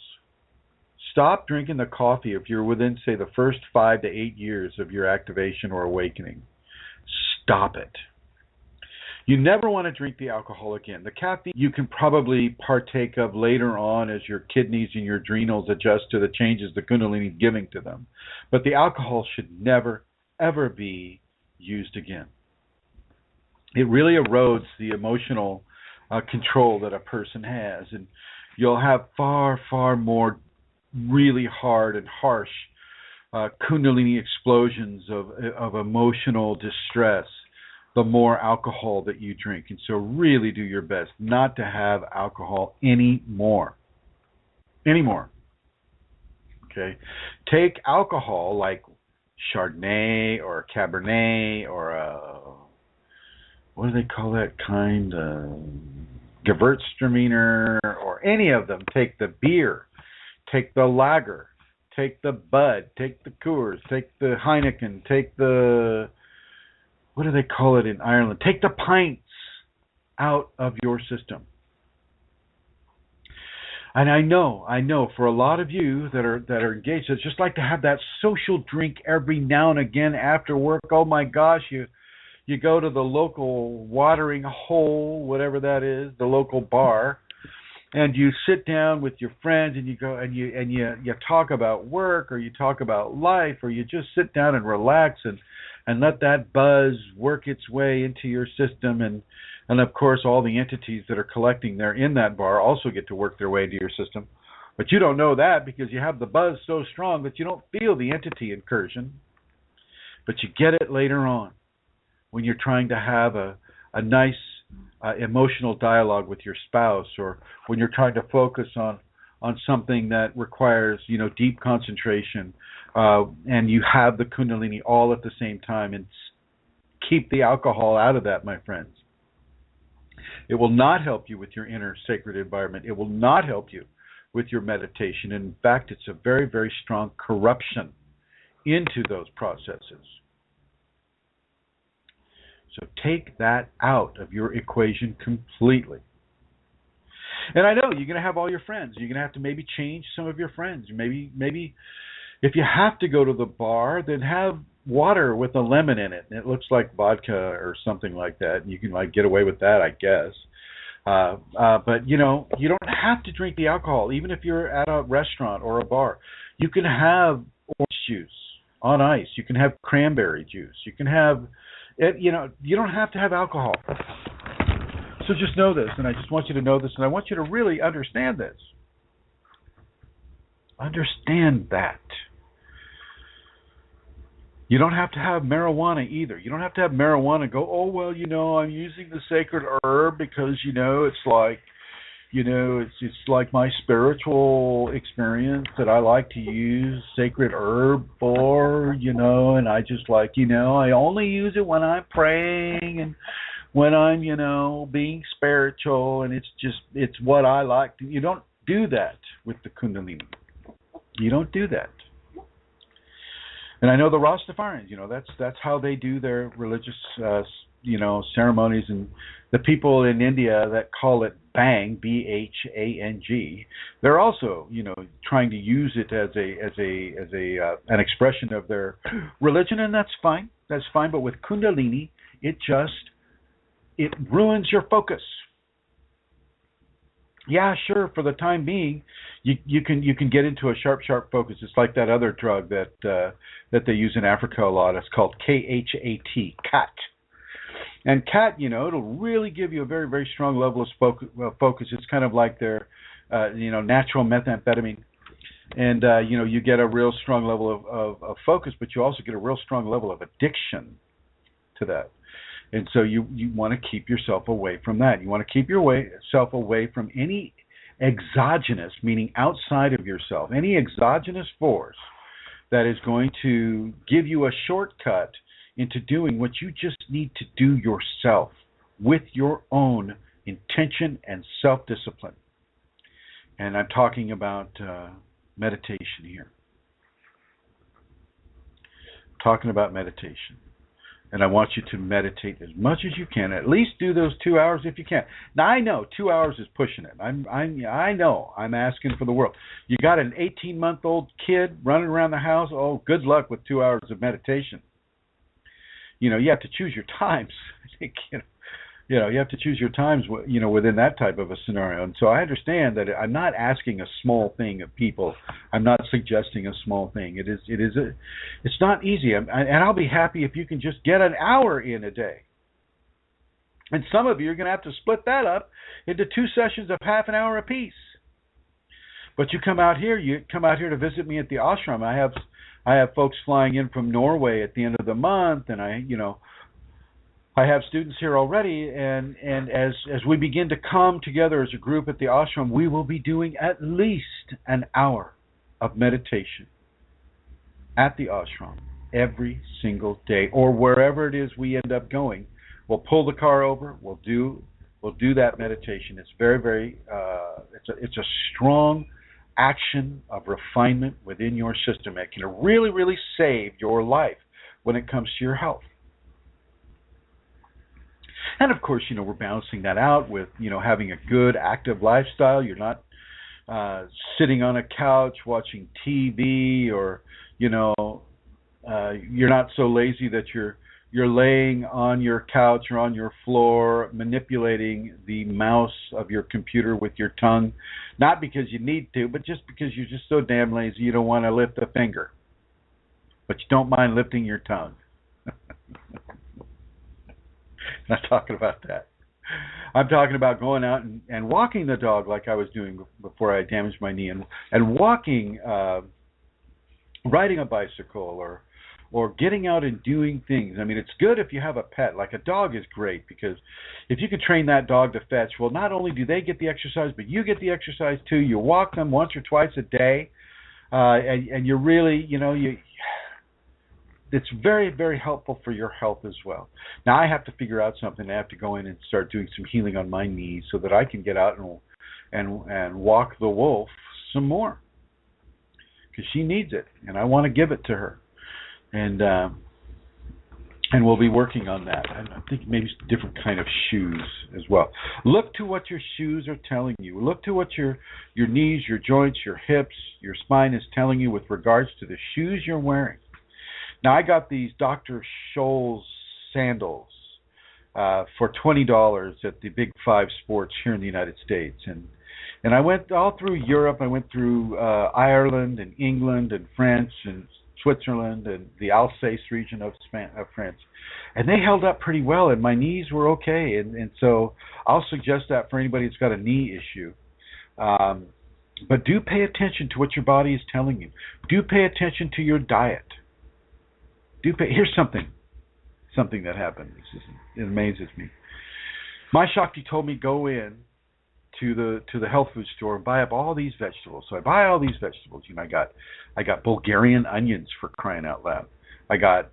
Stop drinking the coffee if you're within, say, the first 5 to 8 years of your activation or awakening. Stop it. You never want to drink the alcohol again. The caffeine you can probably partake of later on as your kidneys and your adrenals adjust to the changes the Kundalini is giving to them. But the alcohol should never, ever be used again. It really erodes the emotional control that a person has. And you'll have far, far more really hard and harsh Kundalini explosions of emotional distress the more alcohol that you drink. And so really do your best not to have alcohol anymore. Okay? Take alcohol like Chardonnay or Cabernet or what do they call that kind? Gewürztraminer or any of them. Take the beer, take the lager, take the Bud, take the Coors, take the Heineken, take the, what do they call it in Ireland? Take the pints out of your system. And I know for a lot of you that are engaged, it's just like to have that social drink every now and again after work. Oh my gosh, you go to the local watering hole, whatever that is, the local bar, and you sit down with your friends and you go and you talk about work, or you talk about life, or you just sit down and relax and let that buzz work its way into your system, and of course all the entities that are collecting there in that bar also get to work their way into your system. But you don't know that because you have the buzz so strong that you don't feel the entity incursion. But you get it later on when you're trying to have a nice emotional dialogue with your spouse, or when you're trying to focus on something that requires deep concentration, and you have the Kundalini all at the same time. And keep the alcohol out of that, my friends. It will not help you with your inner sacred environment. It will not help you with your meditation. In fact, it's a very, very strong corruption into those processes. So take that out of your equation completely. And I know you're going to have all your friends. You're going to have to maybe change some of your friends. Maybe if you have to go to the bar, then have water with a lemon in it. And it looks like vodka or something like that. You can get away with that, I guess. But you don't have to drink the alcohol, even if you're at a restaurant or a bar. You can have orange juice on ice. You can have cranberry juice. You can have you don't have to have alcohol. So just know this, and I just want you to know this, and I want you to really understand this. Understand that. You don't have to have marijuana either. You don't have to have marijuana and go, oh, well, I'm using the sacred herb because, it's like, it's like my spiritual experience that I like to use sacred herb for, and I just like, I only use it when I'm praying and when I'm, being spiritual, and it's what I like to. You don't do that with the Kundalini. You don't do that. And I know the Rastafarians, that's how they do their religious, ceremonies. And the people in India that call it Bhang, B-H-A-N-G, they're also, trying to use it as an expression of their religion, and that's fine. That's fine. But with Kundalini, it ruins your focus. Yeah, sure. For the time being, you can get into a sharp focus. It's like that other drug that they use in Africa a lot. It's called KHAT, CAT. And CAT, it'll really give you a very, very strong level of focus. It's kind of like their, natural methamphetamine. And you get a real strong level of focus, but you also get a real strong level of addiction to that. And so you want to keep yourself away from that. You want to keep yourself away from any exogenous, meaning outside of yourself, any exogenous force that is going to give you a shortcut into doing what you just need to do yourself with your own intention and self-discipline. And I'm talking about meditation here. I'm talking about meditation. And I want you to meditate as much as you can. At least do those 2 hours if you can. Now, I know 2 hours is pushing it. I know I'm asking for the world. You got an 18-month-old kid running around the house. Oh, good luck with 2 hours of meditation. You have to choose your times. You have to choose your times, within that type of a scenario. And so I understand that I'm not asking a small thing of people. I'm not suggesting a small thing. It's not easy. And I'll be happy if you can just get an hour in a day. And some of you are going to have to split that up into 2 sessions of half an hour apiece. But you come out here to visit me at the ashram. I have folks flying in from Norway at the end of the month, and I have students here already, and as we begin to come together as a group at the ashram, we will be doing at least an hour of meditation at the ashram every single day, or wherever it is we end up going. We'll pull the car over. We'll do that meditation. It's very, very. It's a strong action of refinement within your system. It can really, really save your life when it comes to your health. And of course, we're balancing that out with having a good, active lifestyle. You're not sitting on a couch watching TV, or you're not so lazy that you're laying on your couch or on your floor manipulating the mouse of your computer with your tongue, not because you need to, but just because you're just so damn lazy you don't want to lift a finger, but you don't mind lifting your tongue. I'm not talking about that. I'm talking about going out and walking the dog like I was doing before I damaged my knee, and walking, riding a bicycle, or getting out and doing things. I mean, it's good if you have a pet. Like a dog is great, because if you can train that dog to fetch, well, not only do they get the exercise, but you get the exercise too. You walk them once or twice a day, and you're really, it's very, very helpful for your health as well. Now, I have to figure out something. I have to go in and start doing some healing on my knees so that I can get out and walk the wolf some more, because she needs it, and I want to give it to her. And we'll be working on that. I think maybe different kind of shoes as well. Look to what your shoes are telling you. Look to what your knees, your joints, your hips, your spine is telling you with regards to the shoes you're wearing. Now, I got these Dr. Scholl's sandals for $20 at the Big Five Sports here in the United States. And I went all through Europe. I went through Ireland and England and France and Switzerland and the Alsace region of France, and they held up pretty well, and my knees were okay, and so I'll suggest that for anybody that's got a knee issue. But do pay attention to what your body is telling you. Do pay attention to your diet. Here's something that happened. It amazes me. My Shakti told me go in to the health food store and buy up all these vegetables. So I buy all these vegetables. I got Bulgarian onions, for crying out loud. I got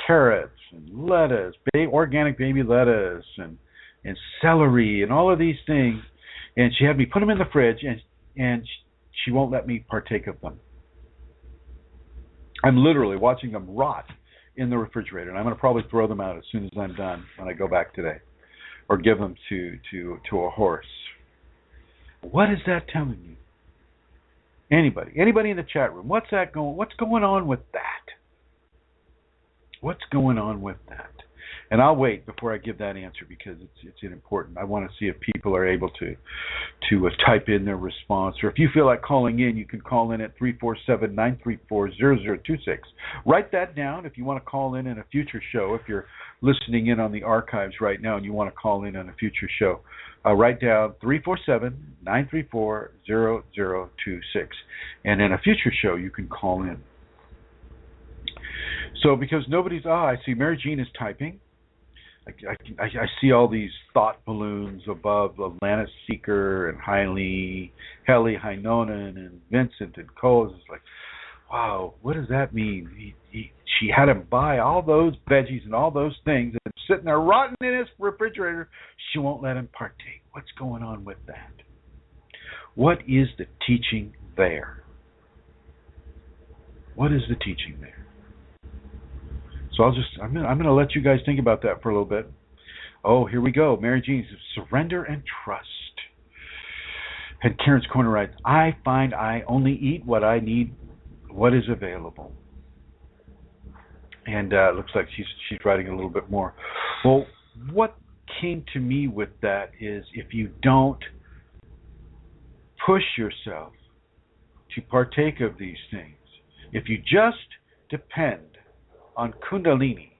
carrots and lettuce, organic baby lettuce, and celery, and all of these things. And she had me put them in the fridge, and she won't let me partake of them. I'm literally watching them rot in the refrigerator, and I'm going to probably throw them out as soon as I'm done when I go back today, or give them to a horse. What is that telling you? Anybody in the chat room? What's going on with that? What's going on with that? And I'll wait before I give that answer, because it's important. I want to see if people are able to type in their response. Or if you feel like calling in, you can call in at 347-934-0026. Write that down if you want to call in a future show. If you're listening in on the archives right now and you want to call in on a future show, write down 347-934-0026. And in a future show, you can call in. So because I see Mary Jean is typing. I see all these thought balloons above Atlantis Seeker and Heli Heinonen and Vincent and Cole. It's like, wow, what does that mean? She had him buy all those veggies and all those things, and sitting there rotting in his refrigerator. She won't let him partake. What's going on with that? What is the teaching there? What is the teaching there? So I'm going to let you guys think about that for a little bit. Oh, here we go. Mary Jean says, surrender and trust. And Karen's Corner writes, I find I only eat what I need, what is available. And looks like she's writing a little bit more. Well, what came to me with that is if you don't push yourself to partake of these things, if you just depend on Kundalini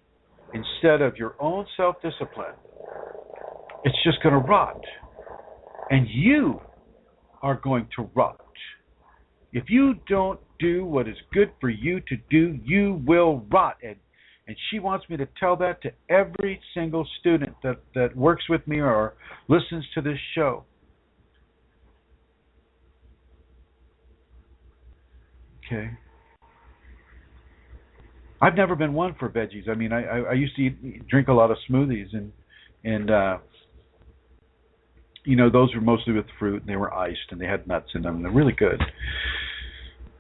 instead of your own self-discipline, it's just going to rot. And you are going to rot. If you don't do what is good for you to do, you will rot. And she wants me to tell that to every single student that works with me or listens to this show. Okay. I've never been one for veggies. I mean, I used to drink a lot of smoothies, and you know, those were mostly with fruit, and they were iced, and they had nuts in them, and they're really good.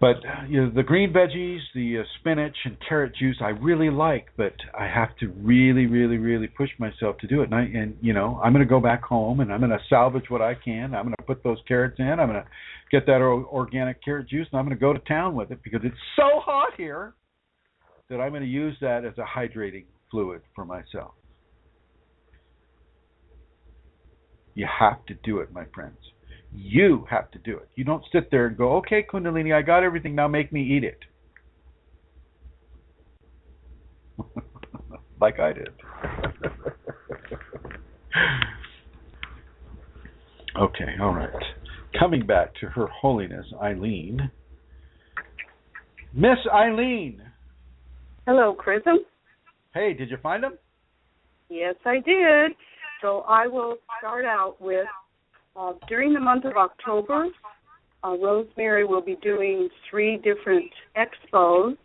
But you know, the green veggies, the spinach and carrot juice, I really like, but I have to really, really, really push myself to do it. And you know, I'm going to go back home, and I'm going to salvage what I can. I'm going to put those carrots in. I'm going to get that organic carrot juice, and I'm going to go to town with it because it's so hot here that I'm going to use that as a hydrating fluid for myself. You have to do it, my friends. You have to do it. You don't sit there and go, okay, Kundalini, I got everything, now make me eat it. Like I did. Okay, all right. Coming back to Her Holiness, Eileen. Miss Eileen. Hello, Chrism. Hey, did you find them? Yes, I did. So I will start out with, during the month of October, Rosemary will be doing 3 different expos.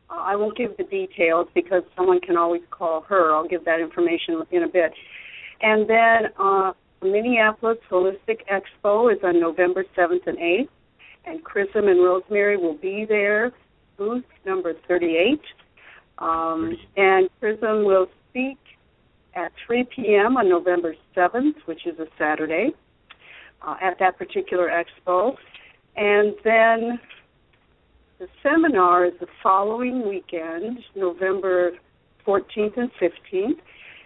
I won't give the details because someone can always call her. I'll give that information in a bit. And then Minneapolis Holistic Expo is on November 7th and 8th, and Chrism and Rosemary will be there, booth number 38. And Chrism will speak at 3 p.m. on November 7th, which is a Saturday, at that particular expo. And then the seminar is the following weekend, November 14th and 15th,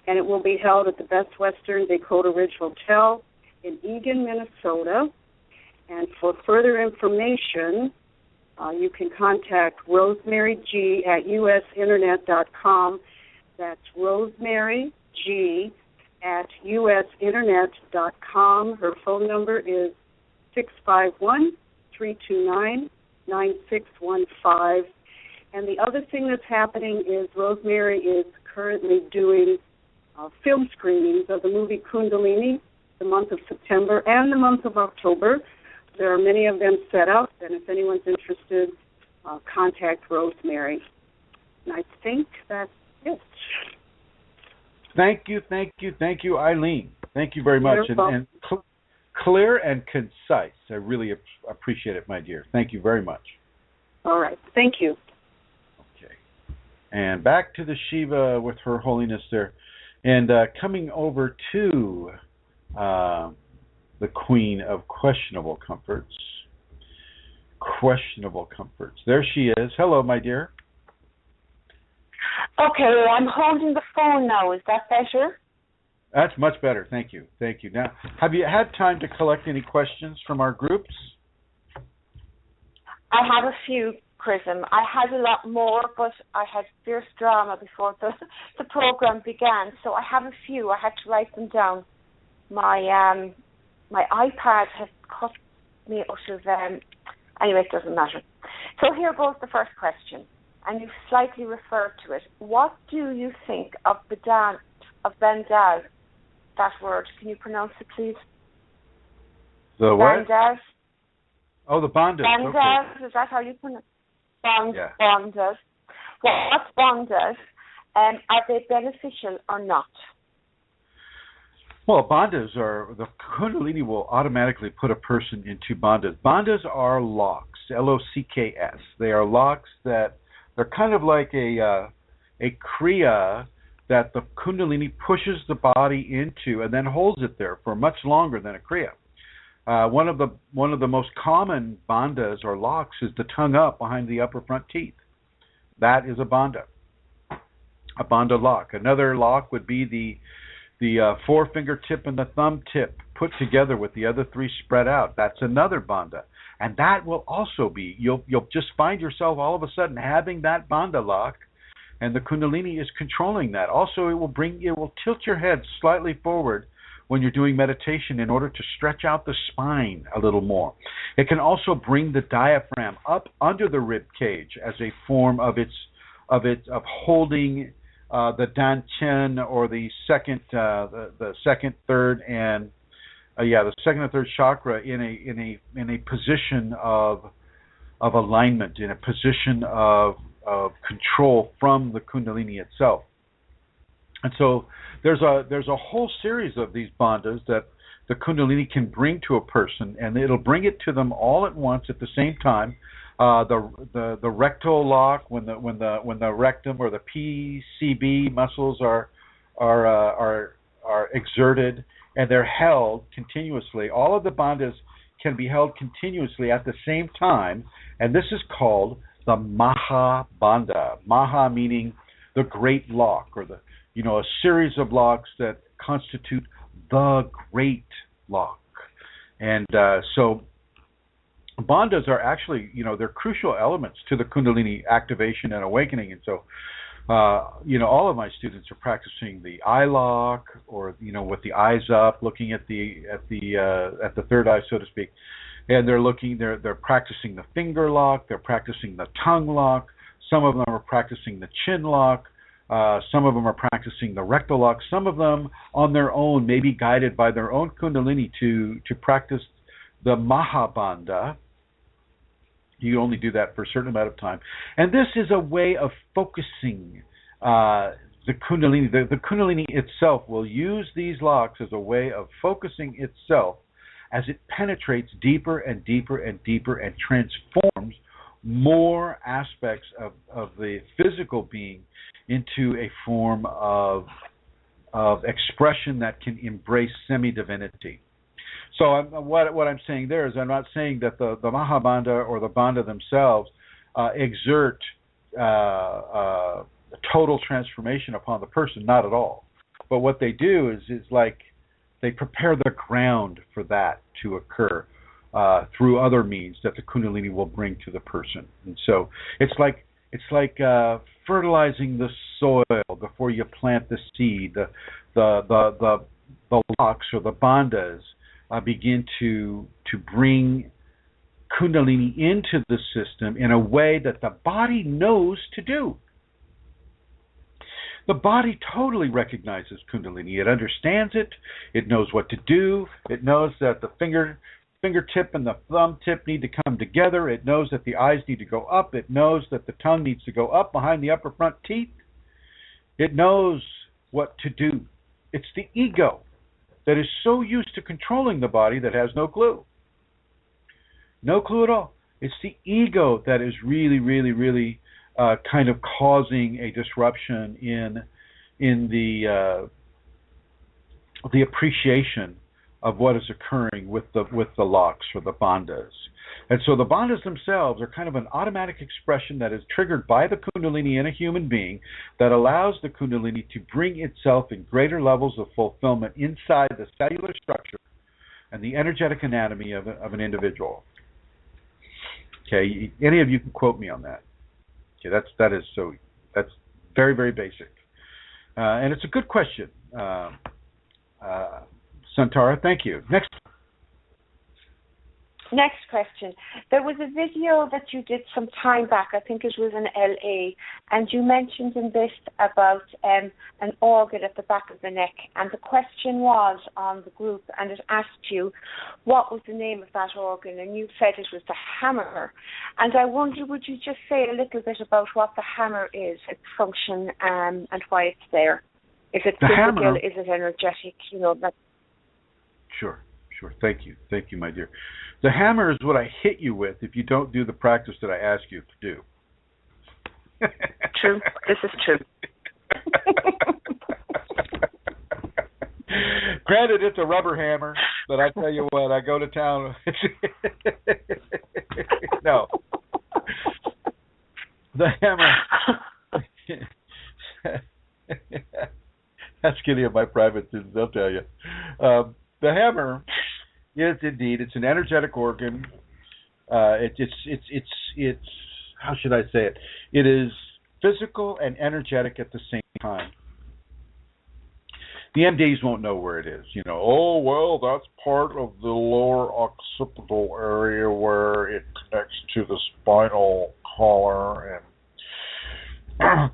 and it will be held at the Best Western Dakota Ridge Hotel in Eagan, Minnesota. And for further information, you can contact Rosemary G at usinternet.com. That's Rosemary G at usinternet.com. Her phone number is 651-329-9615. And the other thing that's happening is Rosemary is currently doing film screenings of the movie Kundalini, the month of September and the month of October. There are many of them set up, and if anyone's interested, contact Rosemary. And I think that's it. Thank you, Eileen. Thank you very much. And clear and concise. I really appreciate it, my dear. Thank you very much. All right. Thank you. Okay. And back to the Shiva with Her Holiness there. And coming over to the Queen of Questionable Comforts. Questionable Comforts. There she is. Hello, my dear. Okay, I'm holding the phone now. Is that better? That's much better. Thank you. Now, have you had time to collect any questions from our groups? I have a few, Chrism. I had a lot more, but I had fierce drama before the program began, so I have a few. I had to write them down. My iPad has cut me out of anyway, it doesn't matter. So here goes the first question, and you slightly referred to it. What do you think of the dance of Bandaz? That word, can you pronounce it, please? The what? Bandaz. Oh, the Bandaz. Bandaz, okay. Is that how you pronounce it? Yeah. Bandaz. What's Bandaz? Are they beneficial or not? Well, bandhas are, the Kundalini will automatically put a person into bandhas. Bandhas are locks, L-O-C-K-S. They are locks that, they're kind of like a kriya that the Kundalini pushes the body into and then holds it there for much longer than a kriya. One of the most common bandhas or locks is the tongue up behind the upper front teeth. That is a bandha lock. Another lock would be the forefinger tip and the thumb tip put together with the other three spread out. That's another bandha. And that will also be, you'll just find yourself all of a sudden having that bandha lock, and the Kundalini is controlling that. Also, it will tilt your head slightly forward when you're doing meditation in order to stretch out the spine a little more. It can also bring the diaphragm up under the rib cage as a form of holding the dantian, or the second, third, and the second and third chakra in a position of alignment, in a position of control from the Kundalini itself. And so there's a whole series of these bandhas that the Kundalini can bring to a person, and it'll bring it to them all at once at the same time. The rectal lock, when the rectum or the PCB muscles are exerted and they're held continuously. All of the bandhas can be held continuously at the same time, and this is called the Maha Bandha. Maha meaning the great lock, or a series of locks that constitute the great lock. And so bandhas are actually, they're crucial elements to the Kundalini activation and awakening. And so, all of my students are practicing the eye lock, or with the eyes up, looking at the third eye, so to speak. And they're practicing the finger lock. They're practicing the tongue lock. Some of them are practicing the chin lock. Some of them are practicing the rectal lock. Some of them on their own, maybe guided by their own Kundalini to practice the Mahabandha. You only do that for a certain amount of time. And this is a way of focusing the Kundalini. The Kundalini itself will use these locks as a way of focusing itself as it penetrates deeper and deeper and deeper and transforms more aspects of the physical being into a form of expression that can embrace semi-divinity. So what I'm saying there is, I'm not saying that the Mahabandha or the Bandha themselves exert total transformation upon the person, not at all. But what they do is like they prepare the ground for that to occur through other means that the Kundalini will bring to the person. And so it's like fertilizing the soil before you plant the seed. The locks or the bandhas begin to bring Kundalini into the system in a way that the body knows to do. The body totally recognizes Kundalini. It understands it. It knows what to do. It knows that the fingertip and the thumb tip need to come together. It knows that the eyes need to go up. It knows that the tongue needs to go up behind the upper front teeth. It knows what to do. It's the ego that is so used to controlling the body that has no clue. No clue at all. It's the ego that is really, really, really kind of causing a disruption in the appreciation of what is occurring with the locks or the bandhas. And so the bandhas themselves are kind of an automatic expression that is triggered by the Kundalini in a human being that allows the Kundalini to bring itself in greater levels of fulfillment inside the cellular structure and the energetic anatomy of an individual. Okay, any of you can quote me on that. Okay, that's very, very basic. And it's a good question. Santara, thank you. Next question. There was a video that you did some time back, I think it was in LA, and you mentioned in this about an organ at the back of the neck, and the question was on the group, and it asked you what was the name of that organ, and you said it was the hammer. And I wonder, would you just say a little bit about what the hammer is, its function, and why it's there? Is it physical? Hammer. Is it energetic? Sure. Thank you, my dear. The hammer is what I hit you with if you don't do the practice that I ask you to do. True. This is true. Granted, it's a rubber hammer, but I tell you what, I go to town. No. The hammer. That's any of my private students, they'll tell you. The hammer is indeed, it's an energetic organ. It's how should I say it? It is physical and energetic at the same time. The MDs won't know where it is. Oh, well, that's part of the lower occipital area where it connects to the spinal collar, and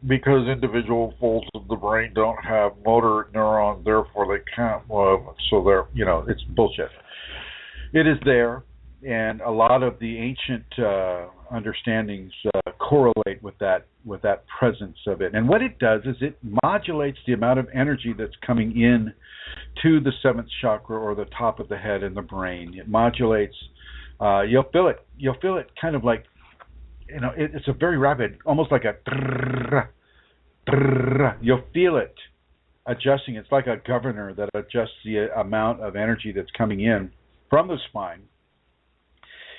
because individual folds of the brain don't have motor neurons, therefore they can't move. So it's bullshit. It is there, and a lot of the ancient understandings correlate with that presence of it. And what it does is it modulates the amount of energy that's coming in to the seventh chakra, or the top of the head and the brain. It modulates. You'll feel it. You'll feel it kind of like, it's a very rapid, almost like a drrrr, drrrr. You'll feel it adjusting. It's like a governor that adjusts the amount of energy that's coming in from the spine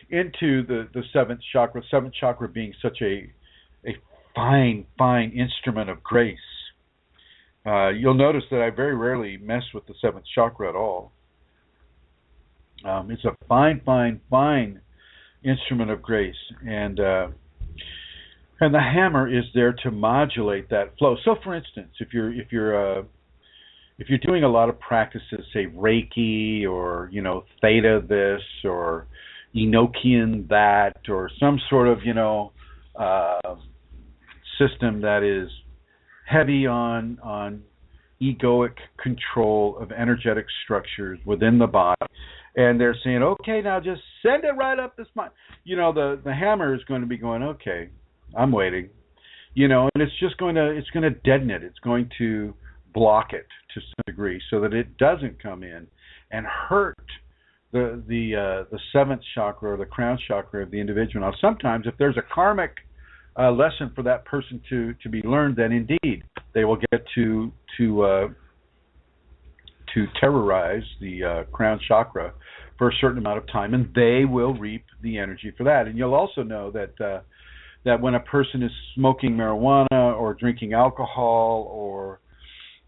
into the seventh chakra being such a fine instrument of grace. You'll notice that I very rarely mess with the seventh chakra at all. It's a fine instrument of grace, and the hammer is there to modulate that flow. So, for instance, if you're doing a lot of practices, say Reiki or Theta this or Enochian that, or some sort of system that is heavy on egoic control of energetic structures within the body, and they're saying, okay, now just send it right up the spine. The hammer is going to be going, okay, I'm waiting, and it's going to deaden it. It's going to block it to some degree so that it doesn't come in and hurt the seventh chakra or the crown chakra of the individual. Now, sometimes if there's a karmic lesson for that person to be learned, then indeed they will get to terrorize the crown chakra for a certain amount of time, and they will reap the energy for that. And you'll also know that when a person is smoking marijuana or drinking alcohol or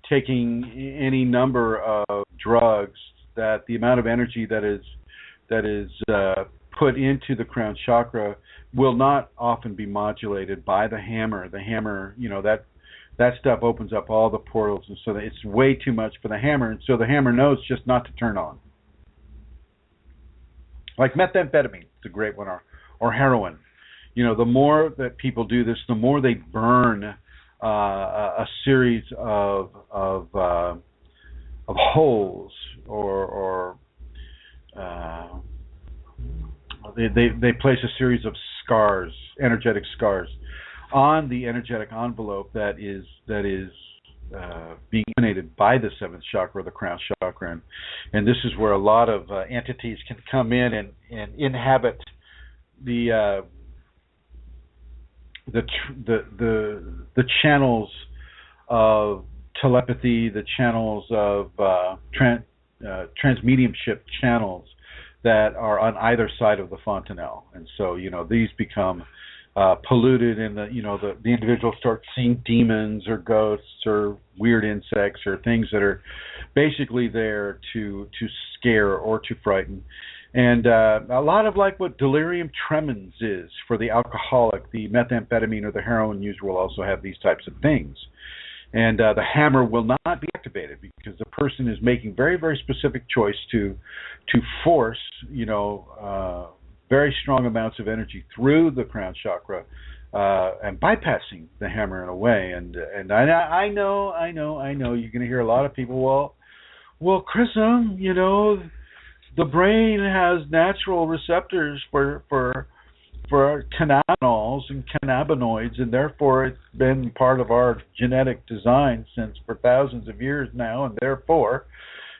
taking any number of drugs, that the amount of energy that is put into the crown chakra will not often be modulated by the hammer. The hammer, that stuff opens up all the portals, and so that it's way too much for the hammer, and so the hammer knows just not to turn on. Like methamphetamine, it's a great one, or heroin. The more that people do this, the more they burn a series of holes, or they place a series of scars, energetic scars, on the energetic envelope that is being emanated by the seventh chakra, the crown chakra, and this is where a lot of entities can come in and inhabit the channels of telepathy, the channels of transmediumship channels that are on either side of the fontanelle, and so these become polluted, and the individual starts seeing demons or ghosts or weird insects or things that are basically there to scare or to frighten. And a lot of like what delirium tremens is for the alcoholic, the methamphetamine or the heroin user will also have these types of things. And the hammer will not be activated because the person is making very, very specific choice to force, very strong amounts of energy through the crown chakra and bypassing the hammer in a way. And I know you're going to hear a lot of people, well, Chrism, the brain has natural receptors for cannabinoids and cannabinoids, and therefore it's been part of our genetic design for thousands of years now, and therefore,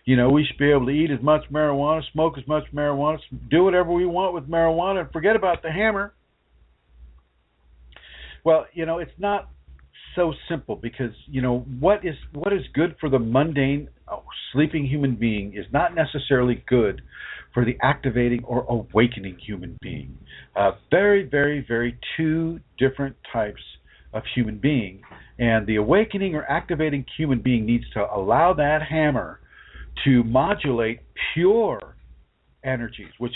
we should be able to eat as much marijuana, smoke as much marijuana, do whatever we want with marijuana, and forget about the hammer. Well, it's not so simple, because what is good for the mundane sleeping human being is not necessarily good for the activating or awakening human being. Very, very, very two different types of human being. And the awakening or activating human being needs to allow that hammer to modulate pure energies, which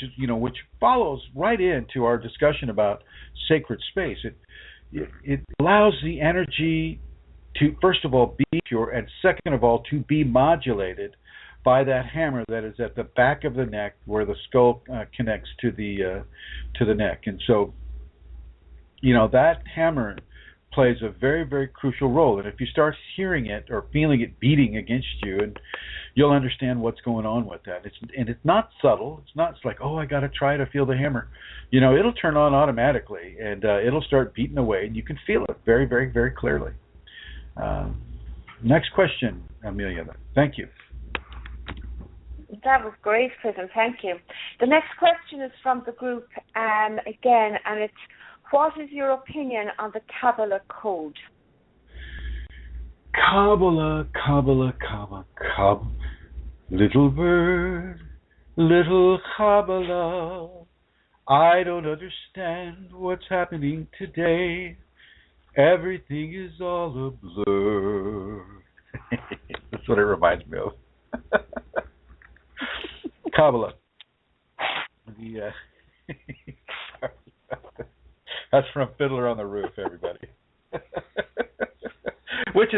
follows right into our discussion about sacred space. It allows the energy to, first of all, be pure, and second of all, to be modulated by that hammer that is at the back of the neck, where the skull connects to the neck. And so, that hammer plays a very, very crucial role. And if you start hearing it or feeling it beating against you, and you'll understand what's going on with that. It's not subtle. It's like, oh, I got to try to feel the hammer. It'll turn on automatically, and it'll start beating away, and you can feel it very, very, very clearly. Next question, Amelia. Thank you. That was great, Chrism. Thank you. The next question is from the group again, and it's, what is your opinion on the Kabbalah code? Kabbalah. Little bird, little Kabbalah. I don't understand what's happening today. Everything is all a blur. That's what it reminds me of. Kabbalah. That's from Fiddler on the Roof, everybody. Which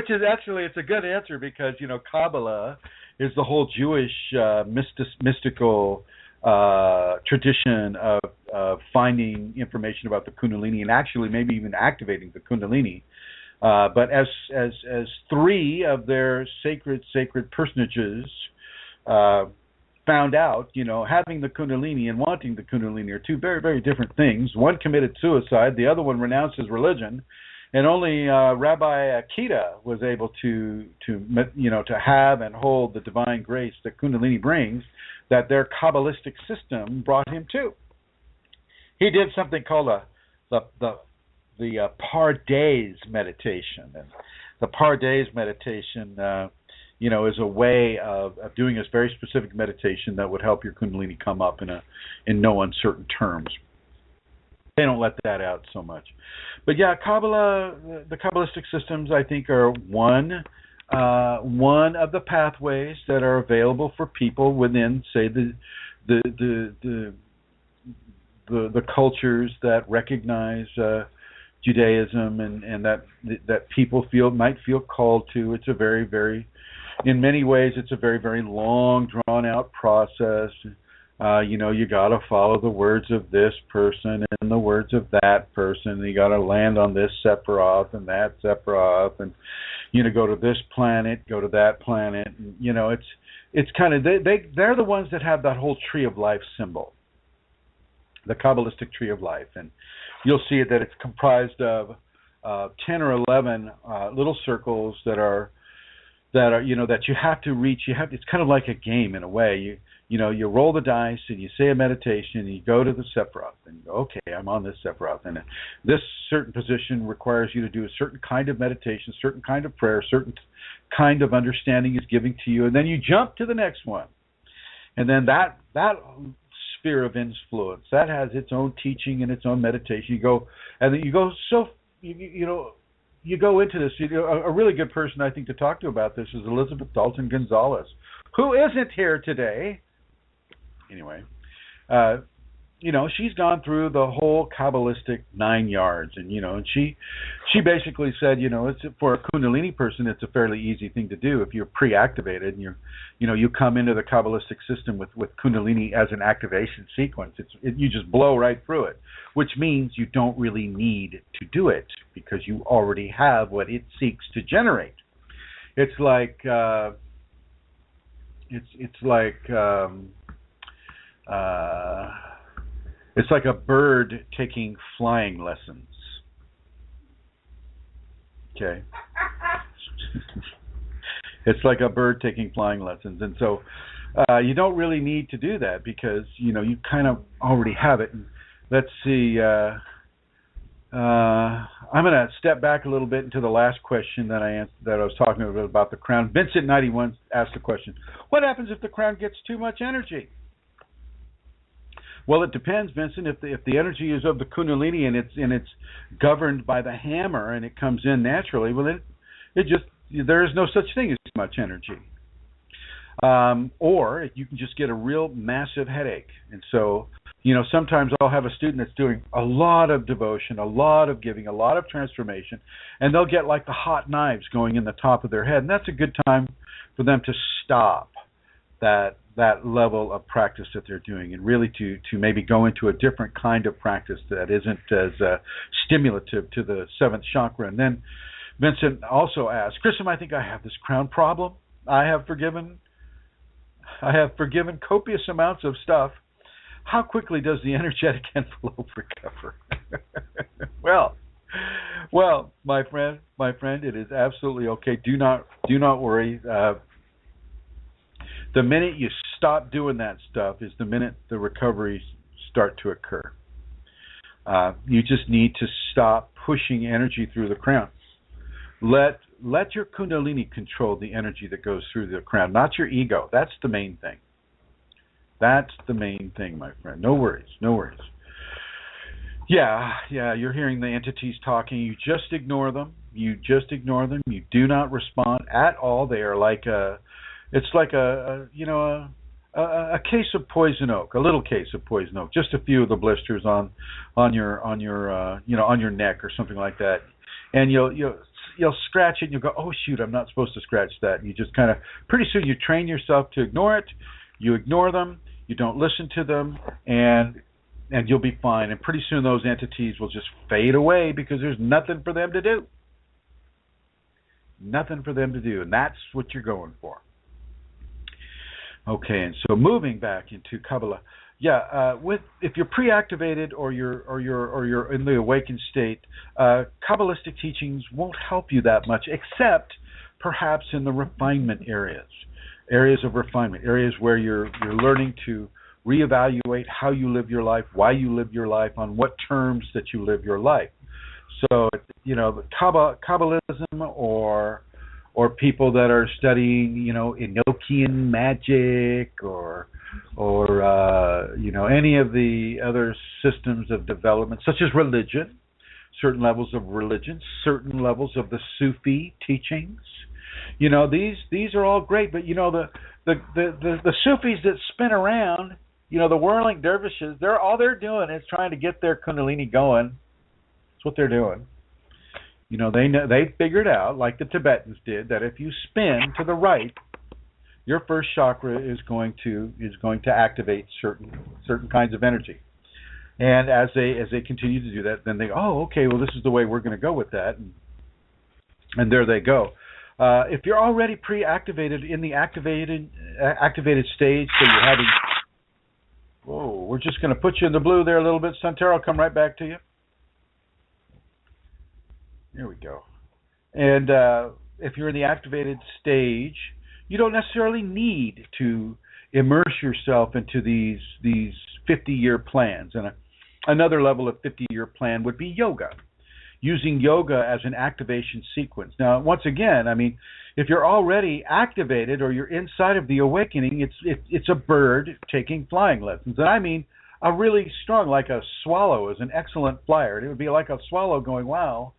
is actually, it's a good answer, because Kabbalah is the whole Jewish mystical tradition of finding information about the Kundalini, and actually maybe even activating the Kundalini. But as three of their sacred personages found out, having the Kundalini and wanting the Kundalini are two very, very different things. One committed suicide, the other one renounced his religion, and only Rabbi Akita was able to have and hold the divine grace that Kundalini brings, that their Kabbalistic system brought him to. He did something called the Pardes meditation, and the Pardes meditation is a way of doing a very specific meditation that would help your Kundalini come up in no uncertain terms. They don't let that out so much. But yeah, Kabbalah, the Kabbalistic systems, I think, are one of the pathways that are available for people within, say, the cultures that recognize Judaism and that people might feel called to. It's a very, very, in many ways, it's a very, very long, drawn-out process. You got to follow the words of this person and the words of that person. You got to land on this Sephiroth and that Sephiroth, and go to this planet, go to that planet. And, it's kind of they're the ones that have that whole tree of life symbol, the Kabbalistic tree of life, and you'll see that it's comprised of 10 or 11 little circles that you have to reach. It's kind of like a game in a way. You roll the dice and you say a meditation and you go to the Sephiroth and you go, okay, I'm on this Sephiroth, and this certain position requires you to do a certain kind of meditation, certain kind of prayer, certain kind of understanding is given to you, and then you jump to the next one, and then that sphere of influence that has its own teaching and its own meditation. You go, and then you go you go into this. A really good person, I think, to talk to about this is Elizabeth Dalton Gonzalez, who isn't here today. Anyway, she's gone through the whole Kabbalistic 9 yards, and she basically said, it's for a Kundalini person, it's a fairly easy thing to do if you're pre-activated and you come into the Kabbalistic system with Kundalini as an activation sequence. You just blow right through it, which means you don't really need to do it because you already have what it seeks to generate. It's like it's like a bird taking flying lessons. Okay. It's like a bird taking flying lessons. And so you don't really need to do that because, you kind of already have it. And let's see. I'm going to step back a little bit into the last question that I was talking about the crown. Vincent91 asked the question, what happens if the crown gets too much energy? Well, it depends, Vincent. If the energy is of the Kundalini and it's governed by the hammer and it comes in naturally, well, it just, there is no such thing as too much energy. Or you can just get a real massive headache. And so, sometimes I'll have a student that's doing a lot of devotion, a lot of giving, a lot of transformation, and they'll get like the hot knives going in the top of their head. And that's a good time for them to stop that level of practice that they're doing and really to maybe go into a different kind of practice that isn't as stimulative to the seventh chakra. And then Vincent also asked, Chrism, I think I have this crown problem. I have forgiven copious amounts of stuff. How quickly does the energetic envelope recover? Well, my friend, it is absolutely okay. Do not worry. The minute you stop doing that stuff is the minute the recoveries start to occur. You just need to stop pushing energy through the crown. Let your Kundalini control the energy that goes through the crown, not your ego. That's the main thing. That's the main thing, my friend. No worries. Yeah, you're hearing the entities talking. You just ignore them. You do not respond at all. They are like it's like a case of poison oak, a little case of poison oak, just a few of the blisters on your neck or something like that. And you'll scratch it and you'll go, oh shoot, I'm not supposed to scratch that. And you just kind of, pretty soon you train yourself to ignore it. You ignore them, you don't listen to them, and you'll be fine. And pretty soon those entities will just fade away because there's nothing for them to do. Nothing for them to do, and that's what you're going for. Okay, and so moving back into Kabbalah, if you're pre-activated or you're in the awakened state, Kabbalistic teachings won't help you that much, except perhaps in the refinement areas of refinement, areas where you're learning to reevaluate how you live your life, why you live your life, on what terms that you live your life. So, Kabbalism or people that are studying, Enochian magic or any of the other systems of development, such as religion, certain levels of religion, certain levels of the Sufi teachings. These are all great, but the Sufis that spin around, the whirling dervishes, all they're doing is trying to get their Kundalini going. That's what they're doing. They figured out, like the Tibetans did, that if you spin to the right, your first chakra is going to activate certain kinds of energy. And as they continue to do that, then they okay, well, this is the way we're going to go with that, and there they go. If you're already pre-activated in the activated stage, so you're having, we're just going to put you in the blue there a little bit, Santero. I'll come right back to you. There we go. And if you're in the activated stage, you don't necessarily need to immerse yourself into these 50-year plans. And another level of 50-year plan would be yoga, using yoga as an activation sequence. Now, once again, if you're already activated or you're inside of the awakening, it's a bird taking flying lessons. And a really strong, like a swallow is an excellent flyer. It would be like a swallow going, wow,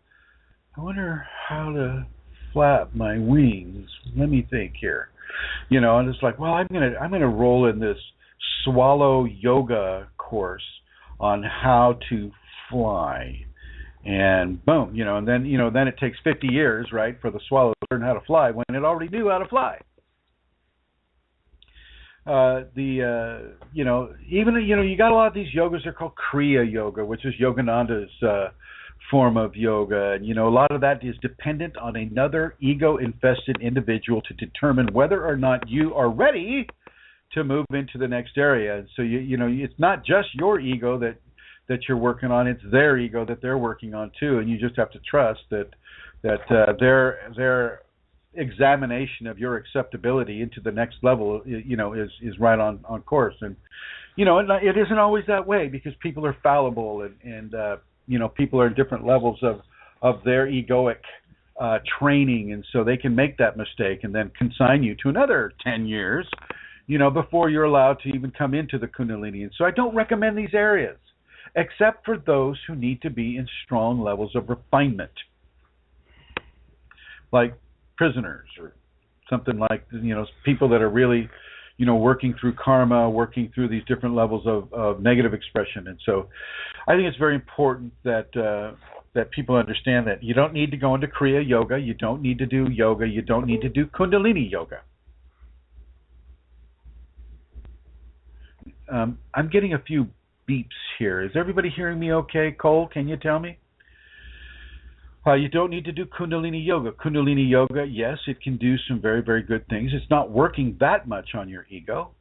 I wonder how to flap my wings. Let me think here. And it's like, well, I'm gonna roll in this swallow yoga course on how to fly. And boom, and then it takes 50 years, right, for the swallow to learn how to fly when it already knew how to fly. You got a lot of these yogas. They're called Kriya Yoga, which is Yogananda's form of yoga. And, a lot of that is dependent on another ego-infested individual to determine whether or not you are ready to move into the next area. And so, it's not just your ego that you're working on, it's their ego that they're working on too. And you just have to trust that their examination of your acceptability into the next level, is right on course. And, it isn't always that way because people are fallible and people are in different levels of their egoic training, and so they can make that mistake and then consign you to another 10 years, before you're allowed to even come into the Kundalini. And so I don't recommend these areas, except for those who need to be in strong levels of refinement, like prisoners or something like, people that are really, working through karma, working through these different levels of negative expression. And so I think it's very important that people understand that you don't need to go into Kriya Yoga, you don't need to do yoga, you don't need to do Kundalini Yoga. I'm getting a few beeps here. Is everybody hearing me okay? Cole, can you tell me? You don't need to do Kundalini Yoga. Kundalini Yoga, yes, it can do some very, very good things. It's not working that much on your ego.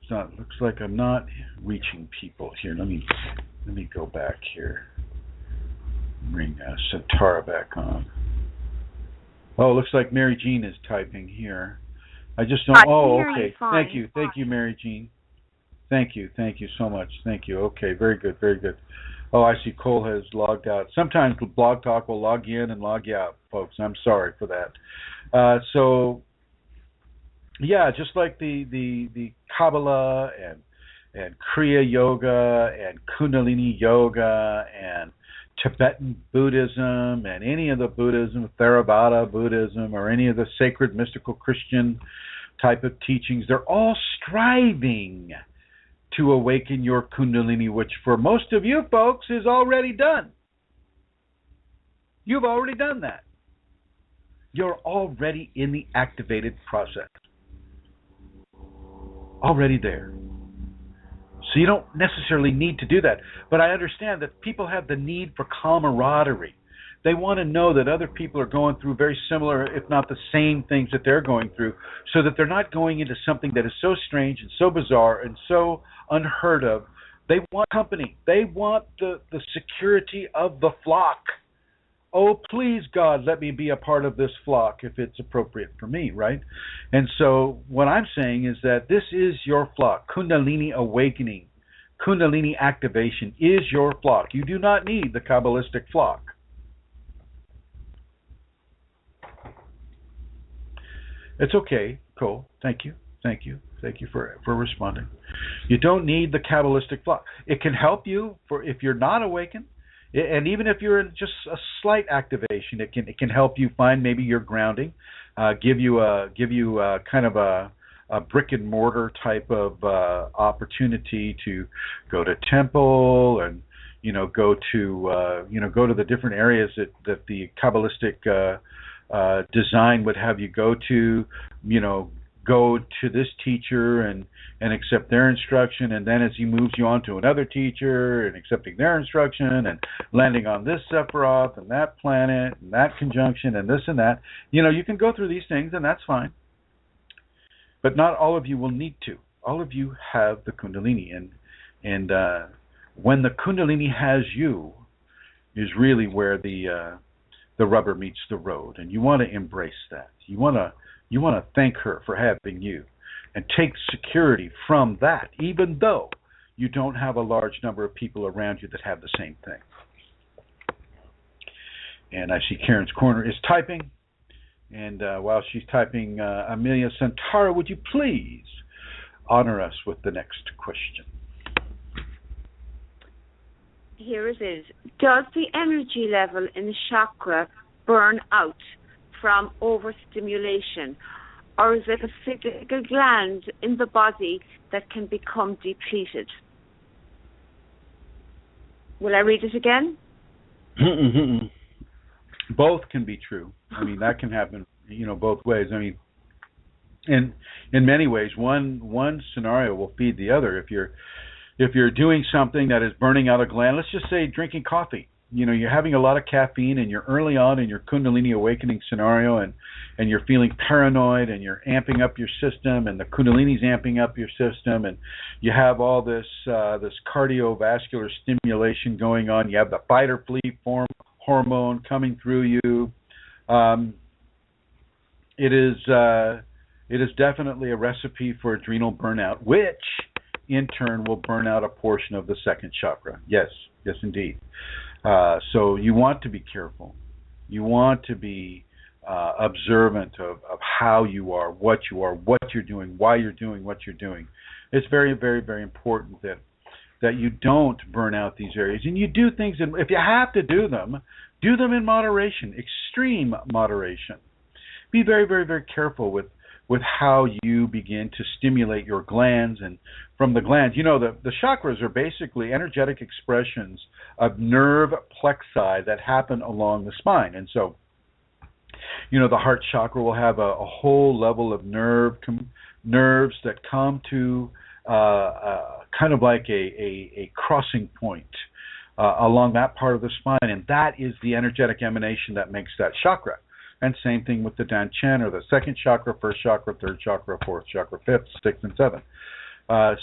It looks like I'm not reaching people here. Let me go back here. Bring Satara back on. Oh, it looks like Mary Jean is typing here. I just don't. Oh, okay. Thank you, Mary Jean. Thank you so much. Thank you. Okay, very good, very good. Oh, I see Cole has logged out. Sometimes Blog Talk will log you in and log you out, folks. I'm sorry for that. So, yeah, just like the Kabbalah and Kriya Yoga and Kundalini Yoga and Tibetan Buddhism and any of the Buddhism, Theravada Buddhism, or any of the sacred mystical Christian type of teachings, they're all striving to awaken your Kundalini, which for most of you folks is already done. You've already done that. You're already in the activated process. Already there. So you don't necessarily need to do that. But I understand that people have the need for camaraderie. They want to know that other people are going through very similar, if not the same things that they're going through, so that they're not going into something that is so strange and so bizarre and so unheard of. They want company. They want the security of the flock. Oh, please, God, let me be a part of this flock if it's appropriate for me, right? And so what I'm saying is that this is your flock. Kundalini awakening, Kundalini activation is your flock. You do not need the Kabbalistic flock. It's okay, Cole. Thank you for responding. You don't need the Kabbalistic flock. It can help you if you're not awakened, and even if you're in just a slight activation, it can help you find maybe your grounding, give you kind of a brick and mortar type of opportunity to go to temple and go to the different areas that the Kabbalistic design would have you go to, go to this teacher and accept their instruction, and then as he moves you on to another teacher and accepting their instruction and landing on this Sephiroth and that planet and that conjunction and this and that, you can go through these things, and that's fine. But not all of you will need to. All of you have the Kundalini, and when the Kundalini has you is really where the rubber meets the road, and you want to embrace that. You want to thank her for having you and take security from that, even though you don't have a large number of people around you that have the same thing. And I see Karen's Corner is typing, and while she's typing, Amelia Santara, would you please honor us with the next question? Here it is. Does the energy level in the chakra burn out from overstimulation, or is it a physical gland in the body that can become depleted? Will I read it again? Both can be true. I mean, that can happen, both ways. I mean, in many ways, one scenario will feed the other. If you're doing something that is burning out a gland, let's just say drinking coffee. You're having a lot of caffeine and you're early on in your Kundalini awakening scenario, and you're feeling paranoid and you're amping up your system, and the Kundalini's amping up your system, and you have all this cardiovascular stimulation going on. You have the fight or flee hormone coming through you. It is definitely a recipe for adrenal burnout, which in turn will burn out a portion of the second chakra. Yes, indeed. So you want to be careful. You want to be observant of how you are, what you're doing, why you're doing what you're doing. It's very, very, very important that you don't burn out these areas, and you do things. If you have to do them in moderation, extreme moderation. Be very, very, very careful with how you begin to stimulate your glands, and from the glands, the chakras are basically energetic expressions of nerve plexi that happen along the spine, and so. The heart chakra will have a whole level of nerves that come to kind of like a crossing point along that part of the spine, and that is the energetic emanation that makes that chakra. And same thing with the Danchan, or the second chakra, first chakra, third chakra, fourth chakra, fifth, sixth, and seventh.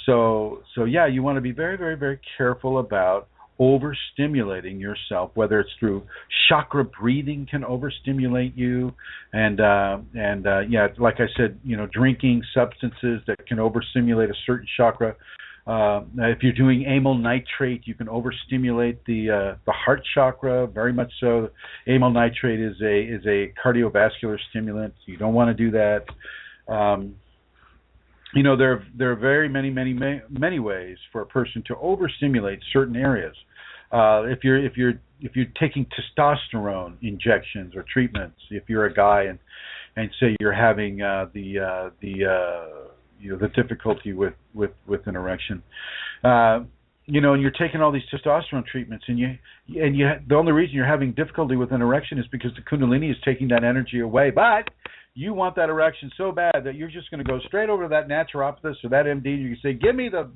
So you want to be very, very, very careful about overstimulating yourself, whether it's through chakra breathing can overstimulate you, and like I said, drinking substances that can overstimulate a certain chakra. If you're doing amyl nitrate, you can overstimulate the heart chakra, very much so. Amyl nitrate is a cardiovascular stimulant. You don't want to do that. There are very many ways for a person to overstimulate certain areas. If you're taking testosterone injections or treatments, if you're a guy and say you're having the difficulty with an erection, and you're taking all these testosterone treatments, and the only reason you're having difficulty with an erection is because the Kundalini is taking that energy away, but you want that erection so bad that you're just going to go straight over to that naturopathist or that MD, and you can say, give me the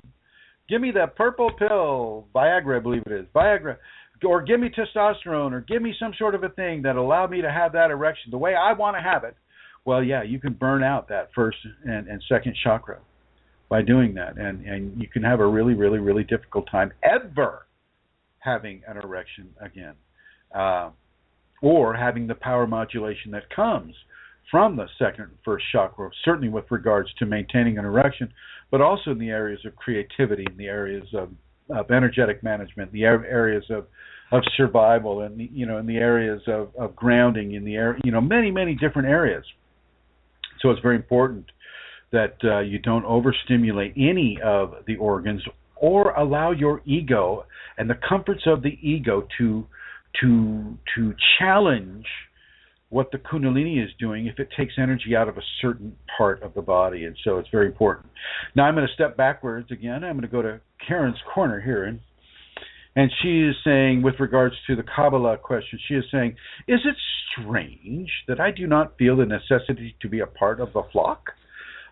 purple pill, Viagra, I believe it is, Viagra, or give me testosterone, or give me some sort of a thing that allow me to have that erection the way I want to have it. Well, yeah, you can burn out that first and second chakra by doing that, and you can have a really, really, really difficult time ever having an erection again, or having the power modulation that comes from the second and first chakra, certainly with regards to maintaining an erection, but also in the areas of creativity, in the areas of energetic management, the areas of survival, and in the areas of grounding, in the many different areas. So it's very important that you don't overstimulate any of the organs, or allow your ego and the comforts of the ego to challenge what the Kundalini is doing if it takes energy out of a certain part of the body. And so it's very important. Now I'm going to step backwards again. I'm going to go to Karen's Corner here. And she is saying, with regards to the Kabbalah question, she is saying, is it strange that I do not feel the necessity to be a part of the flock?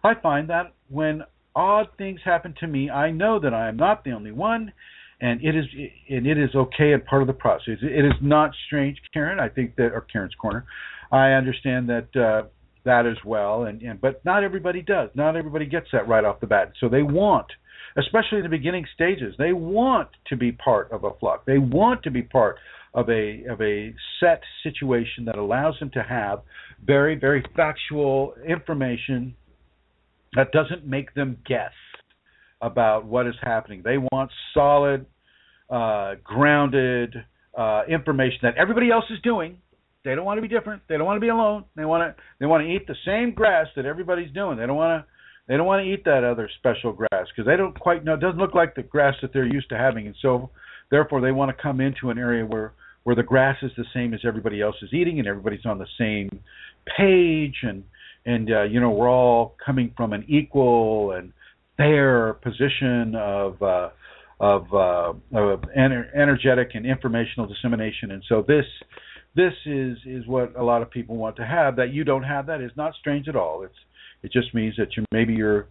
I find that when odd things happen to me, I know that I am not the only one, and it is okay and part of the process. It is not strange, Karen. I think that, or Karen's Corner, I understand that as well, but not everybody does. Not everybody gets that right off the bat. So they want, especially in the beginning stages, they want to be part of a flock. They want to be part of a set situation that allows them to have very, very factual information that doesn't make them guess about what is happening. They want solid, grounded information that everybody else is doing. They don't want to be different. They don't want to be alone. They want to eat the same grass that everybody's doing. They don't want to eat that other special grass because they don't quite know. It doesn't look like the grass that they're used to having, and so therefore they want to come into an area where the grass is the same as everybody else is eating, and everybody's on the same page, and we're all coming from an equal and fair position of energetic and informational dissemination. And so this is what a lot of people want to have. That you don't have that is not strange at all. It just means that you're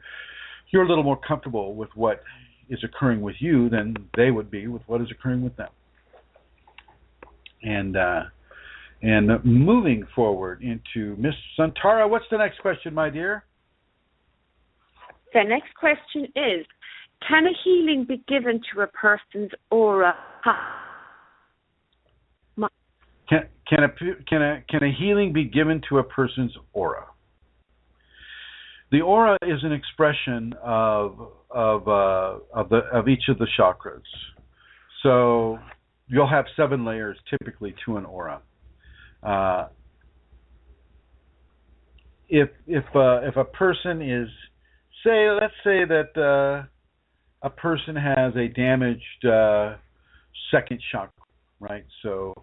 a little more comfortable with what is occurring with you than they would be with what is occurring with them. And moving forward into Miss Santara, what's the next question, my dear? The next question is, can a healing be given to a person's aura? Can a healing be given to a person's aura? The aura is an expression of each of the chakras. So you'll have 7 layers typically to an aura. if a person is, let's say that a person has a damaged second chakra, right? So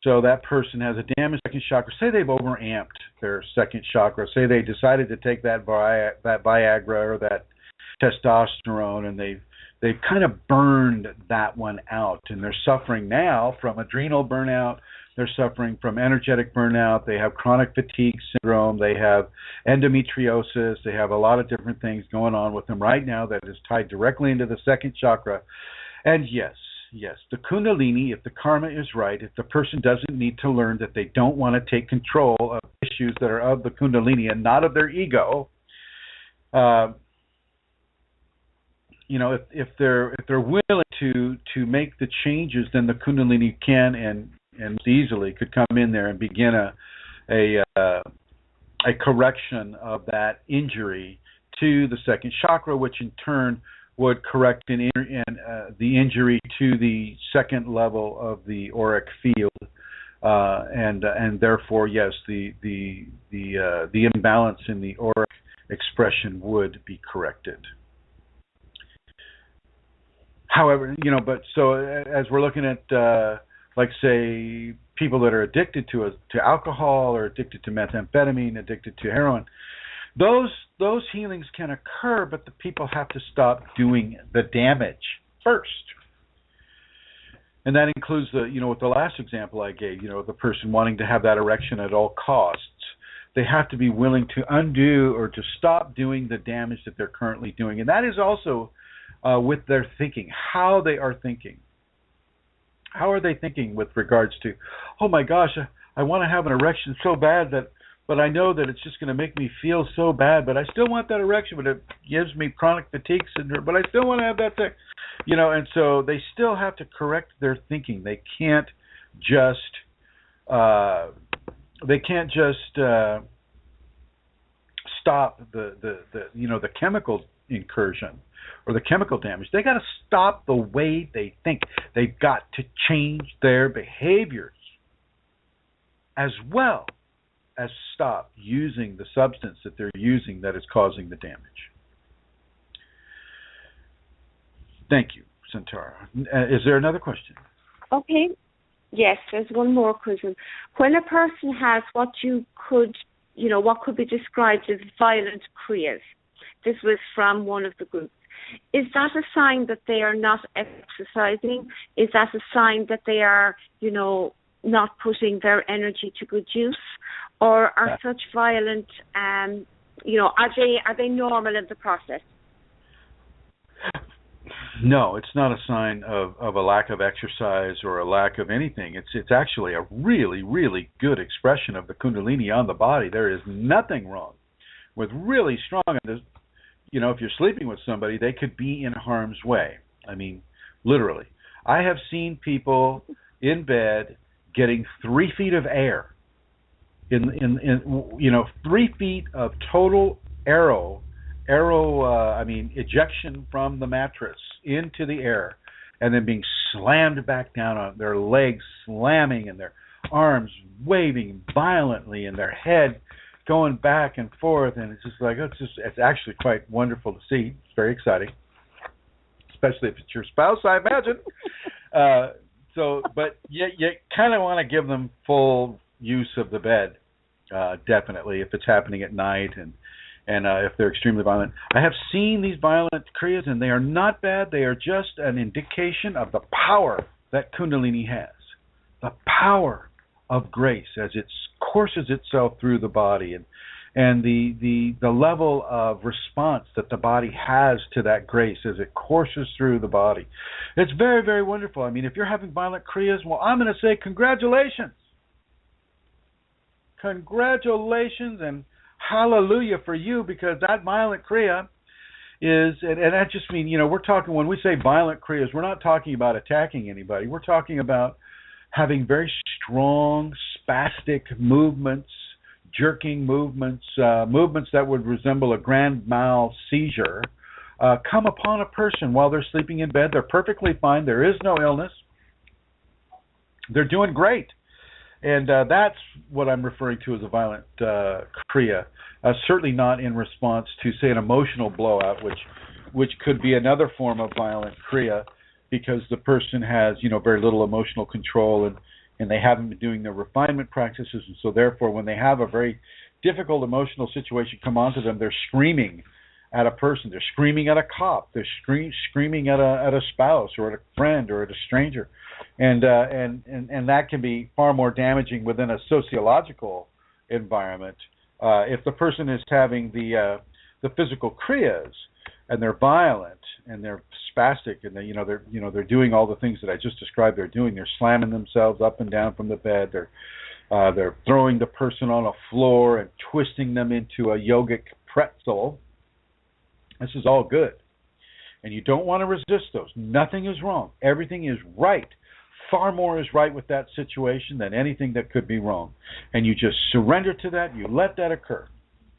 that person has a damaged second chakra. Say they've overamped their second chakra. Say they decided to take that Viagra or that testosterone, and they've kind of burned that one out, and they're suffering now from adrenal burnout. They're suffering from energetic burnout. They have chronic fatigue syndrome. They have endometriosis. They have a lot of different things going on with them right now that is tied directly into the second chakra. And yes, the Kundalini, if the karma is right, if the person doesn't need to learn that they don't want to take control of issues that are of the Kundalini and not of their ego, if they're willing to make the changes, then the Kundalini can and easily could come in there and begin a correction of that injury to the second chakra, which in turn would correct the injury to the second level of the auric field, and therefore, yes, the imbalance in the auric expression would be corrected. However, but so as we're looking at, like say, people that are addicted to alcohol or addicted to methamphetamine, addicted to heroin, those healings can occur, but the people have to stop doing the damage first. And that includes with the last example I gave, the person wanting to have that erection at all costs. They have to be willing to undo or to stop doing the damage that they're currently doing. And that is also with their thinking, how they are thinking. How are they thinking with regards to, oh my gosh, I want to have an erection so bad but I know that it's just going to make me feel so bad, but I still want that erection, but it gives me chronic fatigue syndrome, but I still want to have that thing. And so they still have to correct their thinking. They can't just stop the chemical incursion or the chemical damage. They got to stop the way they think. They've got to change their behaviors as well as stop using the substance that they're using that is causing the damage. Thank you, Santara. Is there another question? Okay. Yes, there's one more question. When a person has what could be described as violent kriyas, this was from one of the groups, is that a sign that they are not exercising? Is that a sign that they are, not putting their energy to good use? Or are such violent, are they normal in the process? No, it's not a sign of a lack of exercise or a lack of anything. It's actually a really, really good expression of the Kundalini on the body. There is nothing wrong with really strong. If you're sleeping with somebody, they could be in harm's way. I mean, literally. I have seen people in bed getting 3 feet of air. In 3 feet of total ejection from the mattress into the air, and then being slammed back down on their legs slamming and their arms waving violently and their head going back and forth, and it's just like it's actually quite wonderful to see. It's very exciting, especially if it's your spouse, I imagine. But you kind of want to give them full use of the bed. Definitely, if it's happening at night and if they're extremely violent. I have seen these violent kriyas, and they are not bad. They are just an indication of the power that Kundalini has, the power of grace as it courses itself through the body, and the level of response that the body has to that grace as it courses through the body. It's very, very wonderful. I mean, if you're having violent kriyas, well, I'm going to say congratulations. Congratulations and hallelujah for you, because that violent kriya is, and I just mean, we're talking, when we say violent kriyas, we're not talking about attacking anybody. We're talking about having very strong spastic movements, jerking movements, movements that would resemble a grand mal seizure, come upon a person while they're sleeping in bed. They're perfectly fine. There is no illness. They're doing great. And that's what I'm referring to as a violent kriya. Certainly not in response to, say, an emotional blowout, which could be another form of violent kriya, because the person has, very little emotional control, and they haven't been doing their refinement practices, and so therefore when they have a very difficult emotional situation come onto them, they're screaming at a person, they're screaming at a cop, they're screaming at a spouse or at a friend or at a stranger, and that can be far more damaging within a sociological environment. If the person is having the physical kriyas and they're violent and they're spastic and they're doing all the things that I just described they're doing, they're slamming themselves up and down from the bed, they're throwing the person on a floor and twisting them into a yogic pretzel. This is all good. And you don't want to resist those. Nothing is wrong. Everything is right. Far more is right with that situation than anything that could be wrong. And you just surrender to that. You let that occur.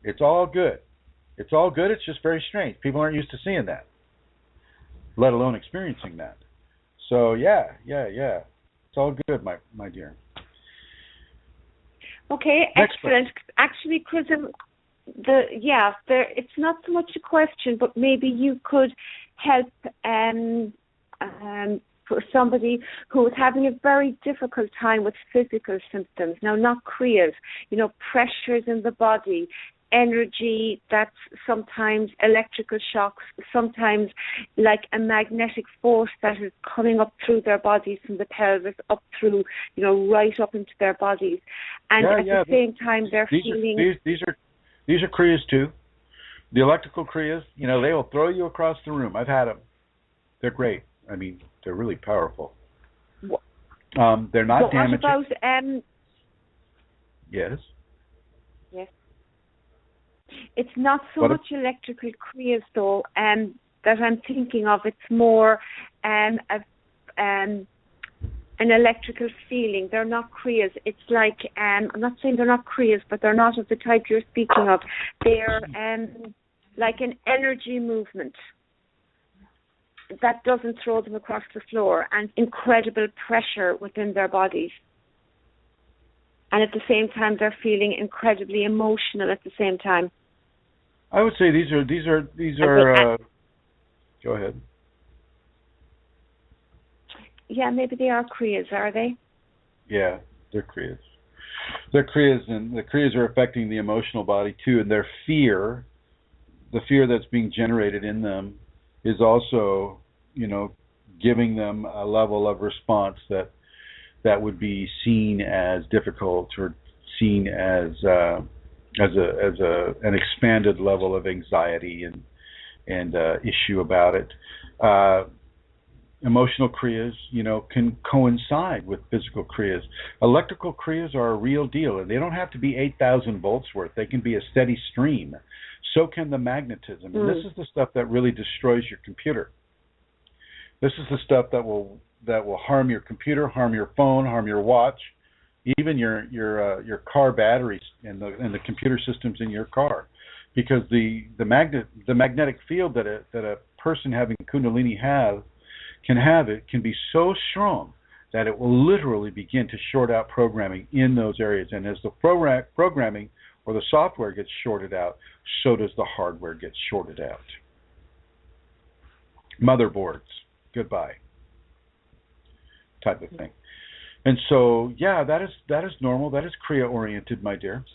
It's all good. It's all good. It's just very strange. People aren't used to seeing that, let alone experiencing that. So, yeah. It's all good, my dear. Okay, Next excellent. Question. Actually, Chrism, it's not so much a question, but maybe you could help for somebody who is having a very difficult time with physical symptoms. Now, not kriyas, pressures in the body, energy that's sometimes electrical shocks, sometimes like a magnetic force that is coming up through their bodies from the pelvis up through, right up into their bodies. And at the same time, they're feeling... These are kriyas too. The electrical kriyas, they will throw you across the room. I've had them. They're great. I mean, they're really powerful. They're not damaging. What about... Yes? Yes. It's not so much electrical kriyas, though, that I'm thinking of. It's more an electrical feeling. They're not kriyas. It's like, I'm not saying they're not kriyas, but they're not of the type you're speaking of. They're like an energy movement that doesn't throw them across the floor, and incredible pressure within their bodies. And at the same time, they're feeling incredibly emotional at the same time. I would say these are. Go ahead. Yeah, maybe they are kriyas, are they? Yeah, they're kriyas. They're kriyas, and the kriyas are affecting the emotional body too. And their fear, the fear that's being generated in them, is also, giving them a level of response that would be seen as difficult or seen as an expanded level of anxiety and issue about it. Emotional kriyas, can coincide with physical kriyas. Electrical kriyas are a real deal, and they don't have to be 8,000 volts worth. They can be a steady stream. So can the magnetism. And this is the stuff that really destroys your computer. This is the stuff that will harm your computer, harm your phone, harm your watch, even your car batteries and the computer systems in your car, because the magnetic field that a person having Kundalini can be so strong that it will literally begin to short out programming in those areas. And as the programming or the software gets shorted out, so does the hardware get shorted out. Motherboards, goodbye, type of thing. And so, that is normal. That is kriya oriented, my dear.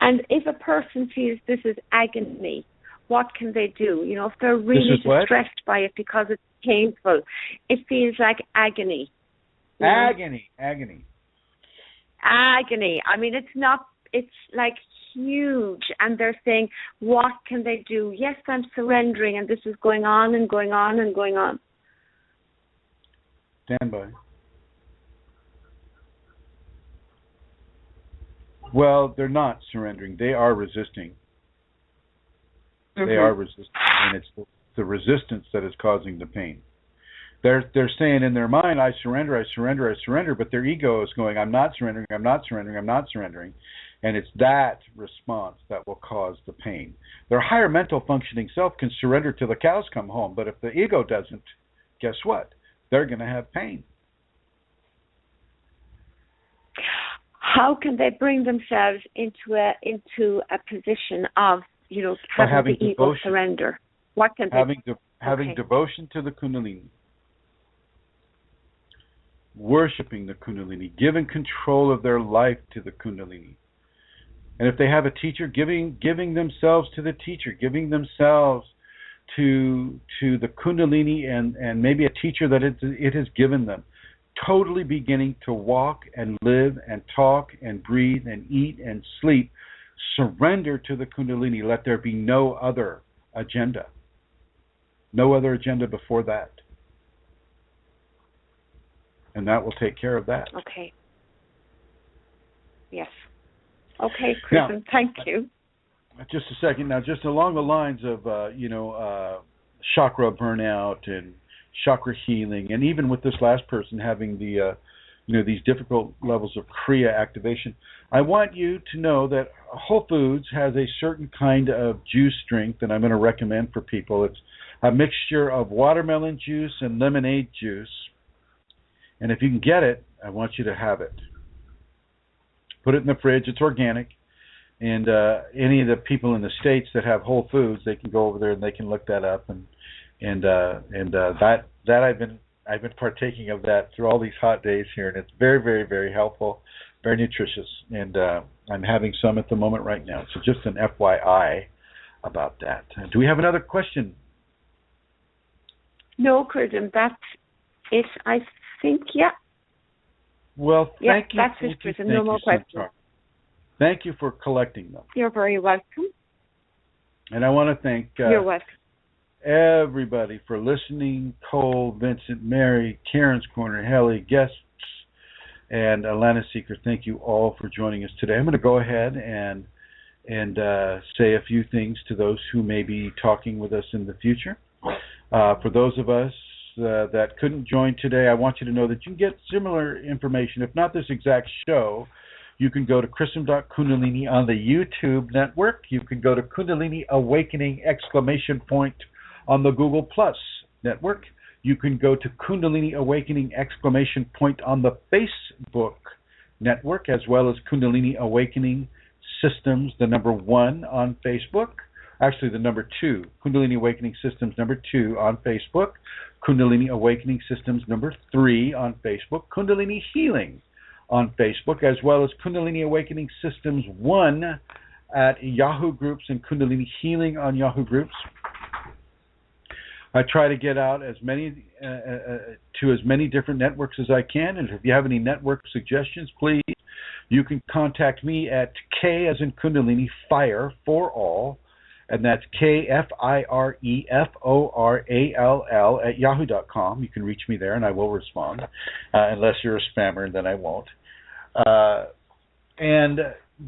And if a person feels this is agony, what can they do? If they're really distressed by it because it's painful, it feels like agony. Agony. I mean, it's like huge. And they're saying, what can they do? Yes, I'm surrendering, and this is going on and going on and going on. Stand by. Well, they're not surrendering. They are resisting. Mm-hmm. They are resisting, and it's the resistance that is causing the pain. They're saying in their mind, I surrender, but their ego is going, I'm not surrendering, and it's that response that will cause the pain. Their higher mental functioning self can surrender till the cows come home, but if the ego doesn't, guess what? They're going to have pain. how can they bring themselves into a position of, having the ego surrender? What can they having devotion to the Kundalini, worshiping the Kundalini, giving control of their life to the Kundalini. And if they have a teacher, giving themselves to the teacher, giving themselves to the Kundalini and maybe a teacher that it has given them. Totally beginning to walk and live and talk and breathe and eat and sleep. Surrender to the Kundalini. Let there be no other agenda. No other agenda before that. And that will take care of that. Okay. Yes. Okay, Chrism, thank you. Just a second. Now, just along the lines of, chakra burnout and chakra healing, and even with this last person having the, these difficult levels of Kriya activation, I want you to know that Whole Foods has a certain kind of juice drink that I'm going to recommend for people. It's a mixture of watermelon juice and lemonade juice. And if you can get it, I want you to have it. Put it in the fridge. It's organic. And any of the people in the States that have Whole Foods, they can go over there and they can look that up. And that I've been partaking of that through all these hot days here, and it's very, very, very helpful, very nutritious. And I'm having some at the moment right now. So just an FYI about that. Do we have another question? No, Chrism, that's it. I think, yeah. Well, thank you. That's it, Chrism. No more questions. Thank you for collecting them. You're very welcome. And I want to thank You're welcome. Everybody for listening. Cole, Vincent, Mary, Karen's Corner, Helly, guests, and Alana Seeker. Thank you all for joining us today. I'm going to go ahead and say a few things to those who may be talking with us in the future. For those of us that couldn't join today, I want you to know that you can get similar information, if not this exact show. You can go to Chrism.Kundalini on the YouTube network. You can go to Kundalini Awakening ! On the Google Plus network. You can go to Kundalini Awakening ! On the Facebook network, as well as Kundalini Awakening Systems, the number 1 on Facebook. Actually, the number 2, Kundalini Awakening Systems number 2 on Facebook. Kundalini Awakening Systems number 3 on Facebook. Kundalini Healing on Facebook, as well as Kundalini Awakening Systems 1 at Yahoo Groups and Kundalini Healing on Yahoo Groups. I try to get out as many to as many different networks as I can, and if you have any network suggestions, please, you can contact me at K as in Kundalini Fire for All, and that's KFIREFORALL at yahoo.com. You can reach me there, and I will respond, unless you're a spammer, then I won't. And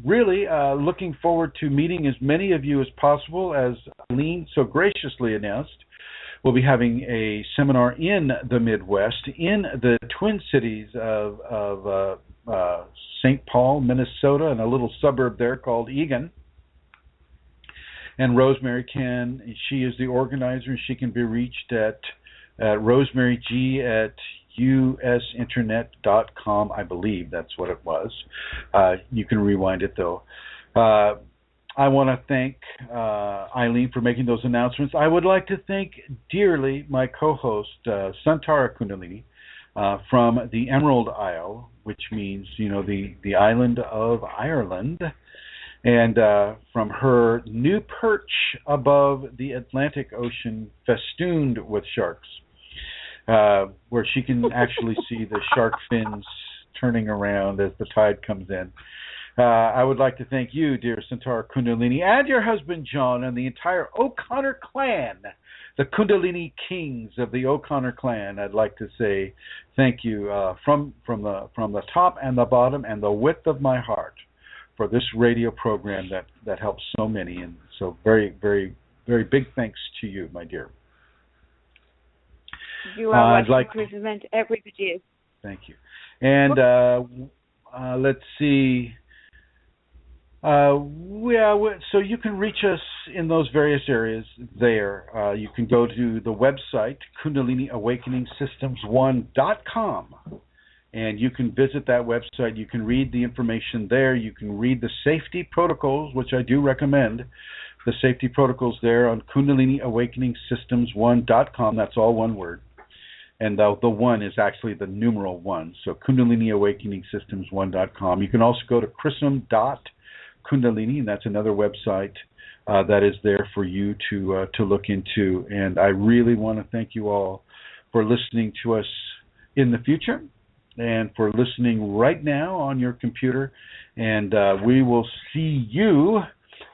really looking forward to meeting as many of you as possible. As Eileen so graciously announced, we'll be having a seminar in the Midwest, in the Twin Cities of St. Paul, Minnesota, and a little suburb there called Eagan. And Rosemary she is the organizer, and she can be reached at rosemaryg@usinternet.com. I believe that's what it was. You can rewind it, though. I want to thank Eileen for making those announcements. I would like to thank dearly my co-host, Santara Kundalini, from the Emerald Isle, which means, the island of Ireland, and from her new perch above the Atlantic Ocean festooned with sharks, where she can actually see the shark fins turning around as the tide comes in. I would like to thank you, dear Santara Kundalini, and your husband, John, and the entire O'Connor clan, the Kundalini kings of the O'Connor clan. I'd like to say thank you from the top and the bottom and the width of my heart for this radio program that helps so many. And so very, very, very big thanks to you, my dear. You are welcome to present everybody. Thank you. And let's see. So you can reach us in those various areas there. You can go to the website, KundaliniAwakeningSystems1.com, And you can visit that website. You can read the information there. You can read the safety protocols, which I do recommend. The safety protocols there on KundaliniAwakeningSystems1.com. That's all one word. And the one is actually the numeral 1. So KundaliniAwakeningSystems1.com. You can also go to Chrism.Kundalini, and that's another website that is there for you to look into. And I really want to thank you all for listening to us in the future and for listening right now on your computer. And we will see you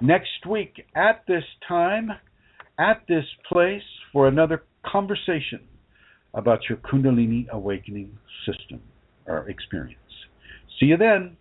next week at this time, at this place, for another conversation about your Kundalini Awakening system or experience. See you then.